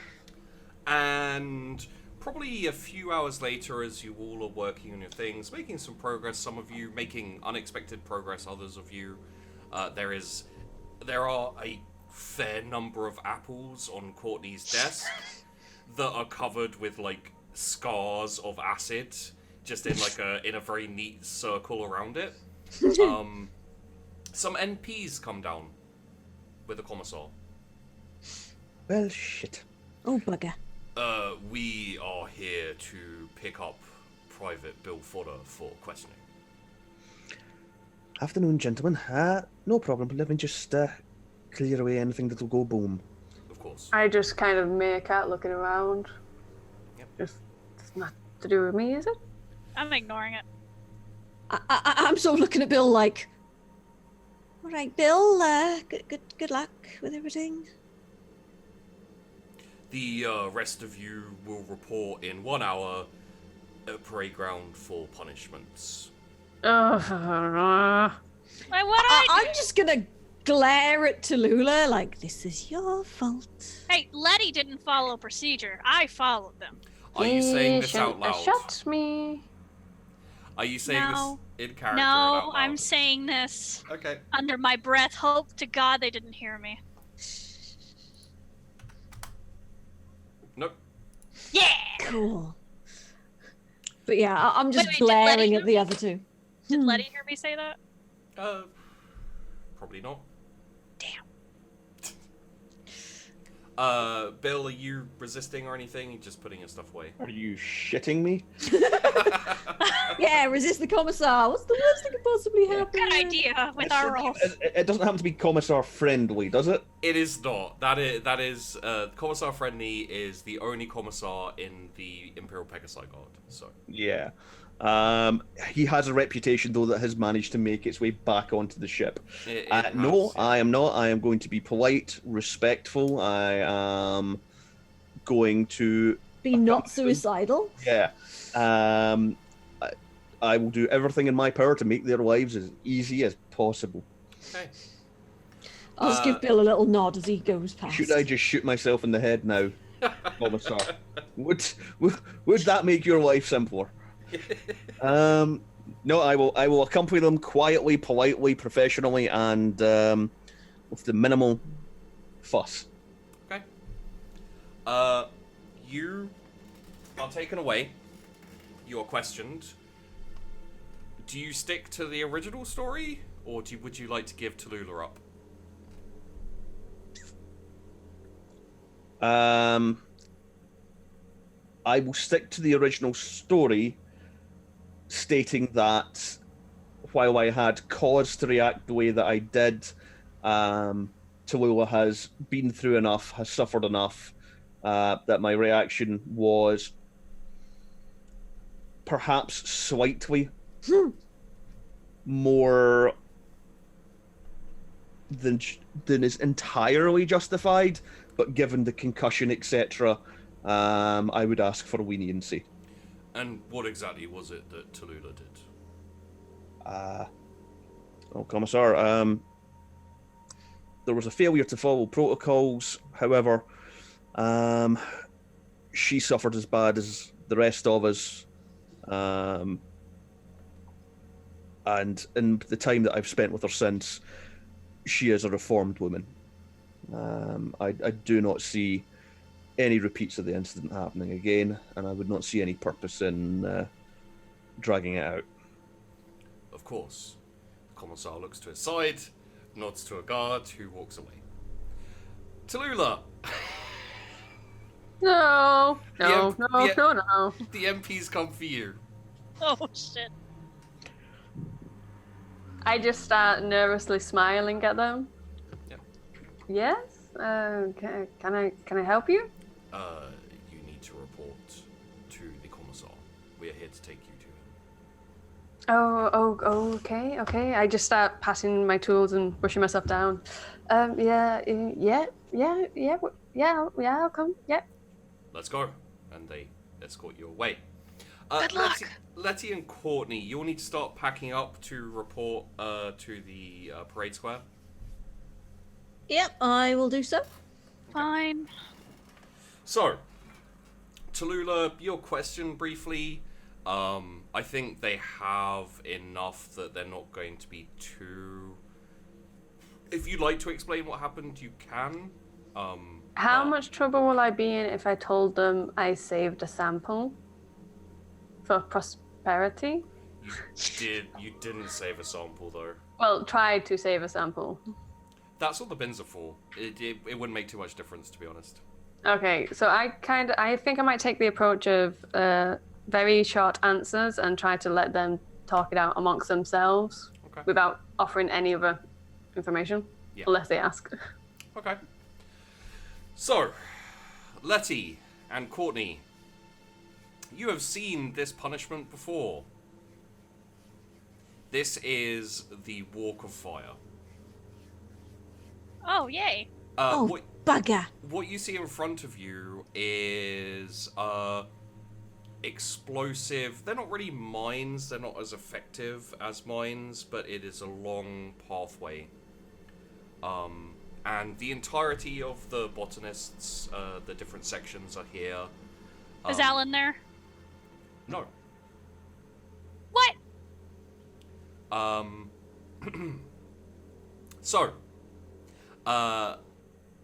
And probably a few hours later, as you all are working on your things, making some progress, some of you making unexpected progress, others of you, there are a fair number of apples on Courtney's desk that are covered with like scars of acid, just in a very neat circle around it. Some NPs come down with a commissar. Well, shit. Oh, bugger. We are here to pick up Private Bill Fodder for questioning. Afternoon, gentlemen. No problem, but let me just clear away anything that'll go boom. Of course. I just kind of make out looking around. Yep. Just, it's not to do with me, is it? I'm ignoring it. I'm sort of looking at Bill like, all right, Bill, good luck with everything. The rest of you will report in 1 hour at parade ground for punishments. Like, I'm just gonna glare at Tallulah like, this is your fault. Hey, Letty didn't follow procedure. I followed them. Are you saying this out loud? Shot me. Are you saying No. this in character? No, and out loud? I'm saying this Okay. under my breath. Hope to God they didn't hear me. Nope. Yeah! Cool. But yeah, I'm just Wait, did Letty glaring hear at the me? other two. Did Letty hear me say that? Probably not. Damn. Bill, are you resisting or anything? You're just putting your stuff away. Are you shitting me? Yeah, resist the commissar. What's the worst that could possibly happen? Good idea with our roll. It doesn't happen to be commissar friendly, does it? It is not. That is Commissar Friendly is the only commissar in the Imperial Guard. So Yeah. He has a reputation, though, that has managed to make its way back onto the ship. No, I am not. I am going to be polite, respectful. I am going to Be not suicidal. Yeah. I will do everything in my power to make their lives as easy as possible. Okay. I'll just give Bill a little nod as he goes past. Should I just shoot myself in the head now, Commissar? Would that make your life simpler? No, I will accompany them quietly, politely, professionally, and with the minimal fuss. Okay. You are taken away. You are questioned. Do you stick to the original story, or would you like to give Tallulah up? I will stick to the original story, stating that while I had cause to react the way that I did, Tallulah has been through enough, has suffered enough, that my reaction was perhaps slightly more than is entirely justified, but given the concussion, etc., I would ask for leniency. And what exactly was it that Tallulah did? Well, Commissar, there was a failure to follow protocols. However, she suffered as bad as the rest of us. And in the time that I've spent with her since, she is a reformed woman. I do not see any repeats of the incident happening again, and I would not see any purpose in dragging it out. Of course. The Commissar looks to his side, nods to a guard, who walks away. Tallulah! No, no, The- no, the- no, no. The MPs come for you. Oh shit. I just start nervously smiling at them. Yep. Yes. Can I help you? You need to report to the commissar. We are here to take you to him. Oh, okay. I just start passing my tools and pushing myself down. Yeah, I'll come. Yeah. Let's go. And they escort you away. Good luck. Letty and Courtney, you'll need to start packing up to report to the parade square. Yep, I will do so. Fine. So, Tallulah, your question briefly. I think they have enough that they're not going to be too... If you'd like to explain what happened, you can. How much trouble will I be in if I told them I saved a sample for prosperity? You didn't save a sample, though. Well, tried to save a sample. That's what the bins are for. It wouldn't make too much difference, to be honest. Okay, so I think I might take the approach of very short answers and try to let them talk it out amongst themselves without offering any other information, unless they ask. Okay. So, Letty and Courtney, you have seen this punishment before. This is the Walk of Fire. Oh, yay. Bugger. What you see in front of you is explosive. They're not really mines. They're not as effective as mines, but it is a long pathway. And the entirety of the Botanists, the different sections are here. Is Alan there? No. What? So,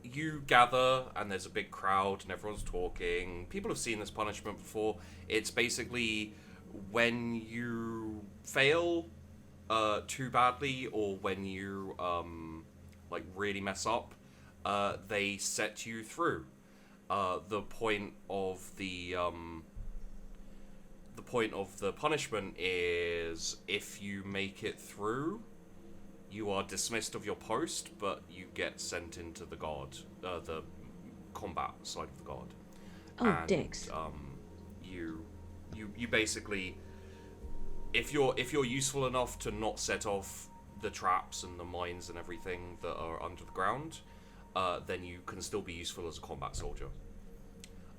you gather, and there's a big crowd, and everyone's talking. People have seen this punishment before. It's basically when you fail too badly, or when you really mess up, they set you through. The point of the punishment is if you make it through, you are dismissed of your post, but you get sent into the guard, the combat side of the guard. Oh, dicks. You basically, if you're useful enough to not set off the traps and the mines and everything that are under the ground, then you can still be useful as a combat soldier.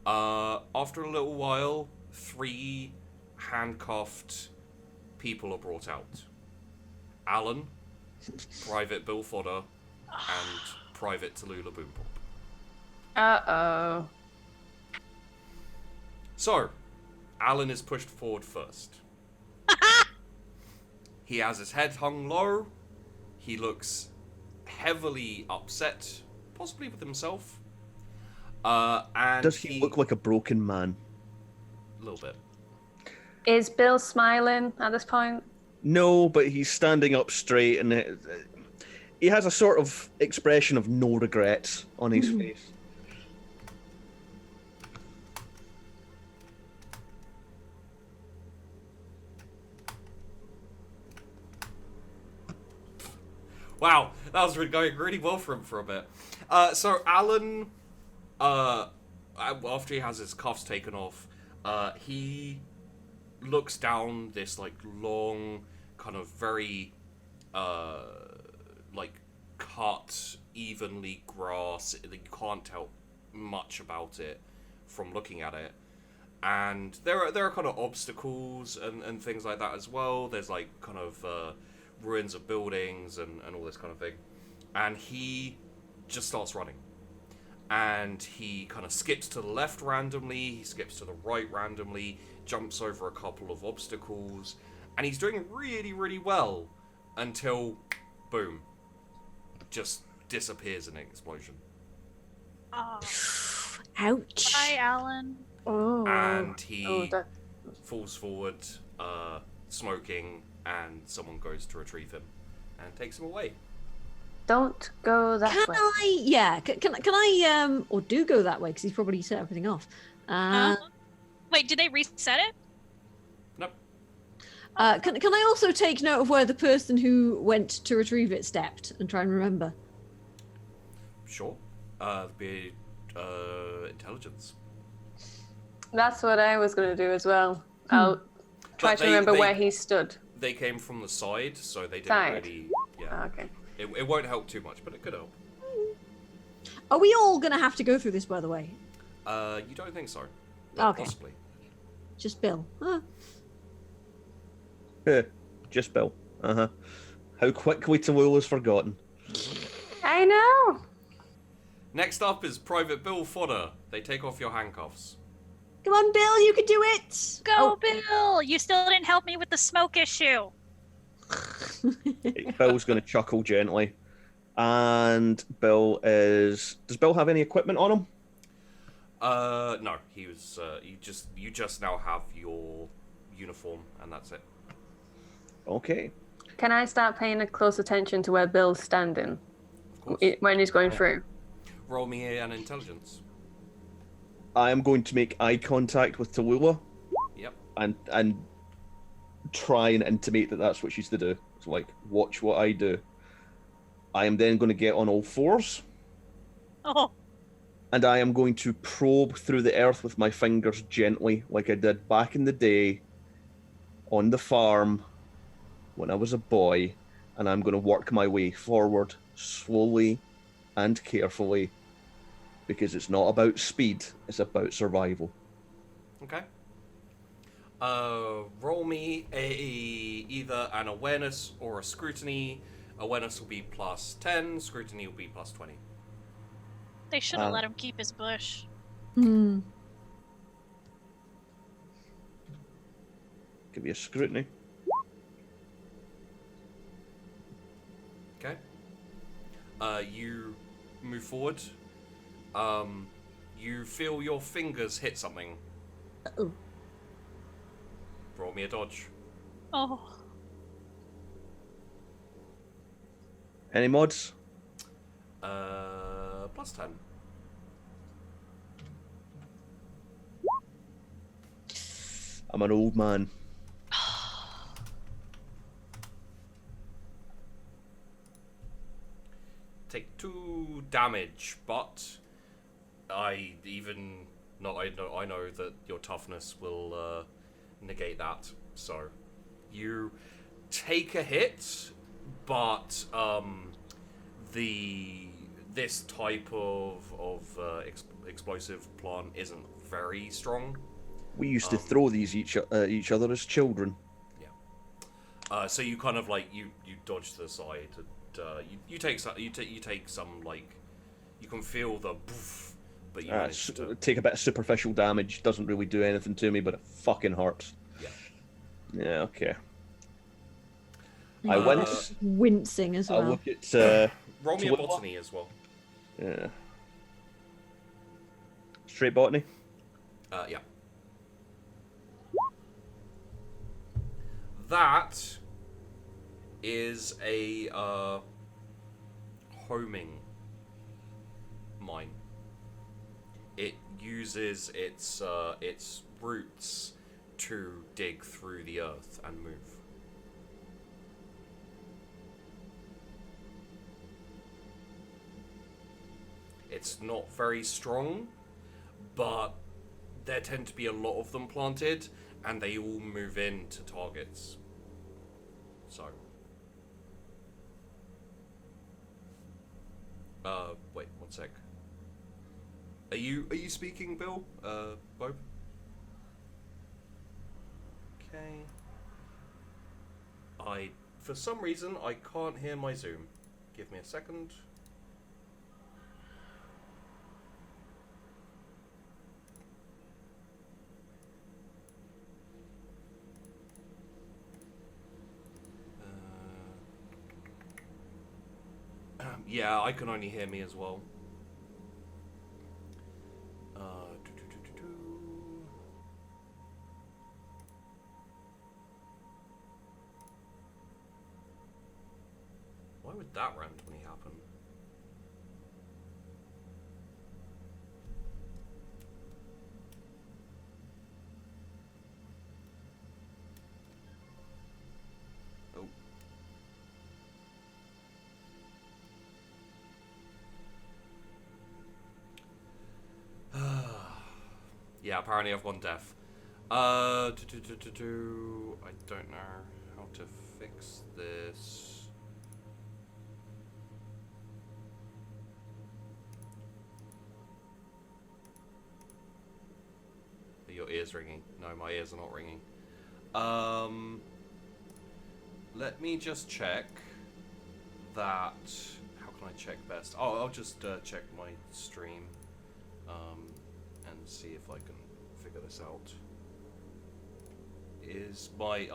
After a little while, 3 handcuffed people are brought out. Alan, Private Bill Fodder, and Private Tallulah Boompop. Uh-oh. So, Alan is pushed forward first. He has his head hung low. He looks heavily upset, possibly with himself. And Does he look like a broken man? A little bit. Is Bill smiling at this point? No, but he's standing up straight, and he has a sort of expression of no regrets on his face. Wow, that was going really well for him for a bit. So Alan, after he has his cuffs taken off, he looks down this long, kind of very cut, evenly grass. You can't tell much about it from looking at it. And there are kind of obstacles and things like that as well. There's ruins of buildings and all this kind of thing. And he just starts running. And he kind of skips to the left randomly, he skips to the right randomly, jumps over a couple of obstacles, and he's doing really, really well until, boom, just disappears in an explosion. Oh. Ouch. Bye, Alan. Oh. And he falls forward, smoking, and someone goes to retrieve him and takes him away. Don't go that Can way. I? Yeah. Can I? Or do go that way because he's probably set everything off. Wait, did they reset it? Nope. Can I also take note of where the person who went to retrieve it stepped and try and remember? Sure. Be intelligence. That's what I was going to do as well. I'll try to remember where he stood. They came from the side, so they didn't Side. really. Yeah. Okay. It won't help too much, but it could help. Are we all gonna have to go through this, by the way? You don't think so? But Okay. Possibly. Just Bill. Huh. Just Bill. How quickly Tallulah's forgotten. I know. Next up is Private Bill Fodder. They take off your handcuffs. Come on, Bill, you can do it. Go, Bill! You still didn't help me with the smoke issue. Bill's going to chuckle gently. And Bill is... Does Bill have any equipment on him? No. He was. You just now have your uniform, and that's it. Okay. Can I start paying a close attention to where Bill's standing Of course. when he's going through? Roll me an intelligence. I am going to make eye contact with Tallulah Yep. and try and intimate that that's what she's to do. So, like, watch what I do. I am then going to get on all fours, Oh, and I am going to probe through the earth with my fingers gently, like I did back in the day on the farm when I was a boy, and I'm going to work my way forward slowly and carefully, because it's not about speed, it's about survival. Okay. Roll me either an awareness or a scrutiny. Awareness will be plus 10, scrutiny will be plus 20. they should have let him keep his bush. Hmm. Give you a scrutiny. Okay. You move forward. You feel your fingers hit something. Uh-oh. Roll me a dodge. Oh, Any mods? Plus 10. I'm an old man. Take 2 damage, but I know that your toughness will negate that. So you take a hit, but this type of explosive plant isn't very strong. We used to throw these at each other as children. So you kind of like you dodge to the side. And, you take some like you can feel the poof, but you manage to Take a bit of superficial damage. Doesn't really do anything to me, but it fucking hurts. Yeah. Okay. I wince. Wincing as I well. look at. roll me a Twiddler. botany as well. Yeah. Straight botany. Yeah. That is a homing mine. It uses its roots to dig through the earth and move. It's not very strong, but there tend to be a lot of them planted, and they all move into targets. So. Wait, 1 sec. Are you speaking, Bill? Bob? Okay. For some reason, I can't hear my Zoom. Give me a second. Yeah, I can only hear me as well. Why would that randomly happen? Yeah, apparently I've gone deaf. I don't know how to fix this. Are your ears ringing? No, my ears are not ringing. Let me just check that. How can I check best? Oh, I'll just check my stream. And see if I can figure this out. Is my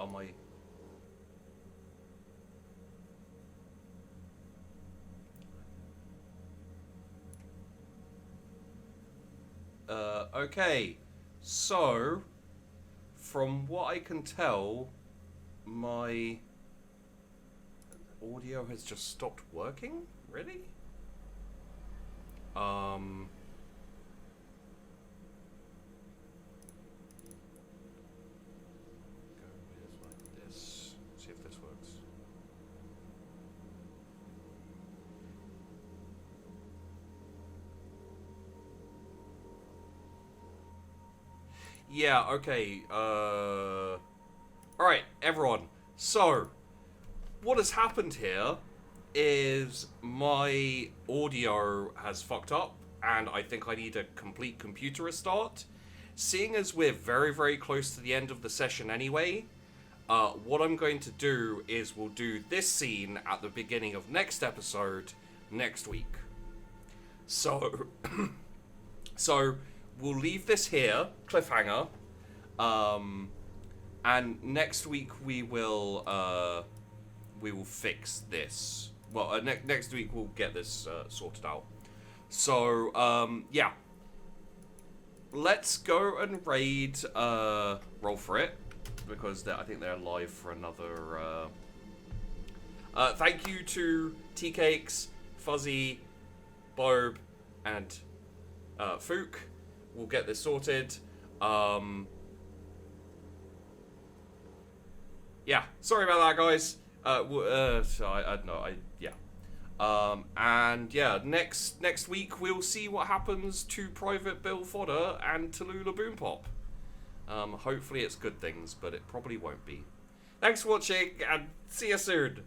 okay, so from what I can tell, my audio has just stopped working. Really? See if this works. Yeah, okay. Alright, everyone. So, what has happened here is my audio has fucked up, and I think I need a complete computer restart. Seeing as we're very, very close to the end of the session anyway, what I'm going to do is we'll do this scene at the beginning of next episode next week. So, so we'll leave this here, cliffhanger, and next week we will fix this. Well, next week we'll get this sorted out. So, yeah. Let's go and raid Roll For It, because I think they're live for another... thank you to T-Cakes, Fuzzy, Bob, and Fook. We'll get this sorted. Yeah, sorry about that, guys. And yeah, next week we'll see what happens to Private Bill Fodder and Tallulah Boompop. Hopefully it's good things, but it probably won't be. Thanks for watching, and see you soon.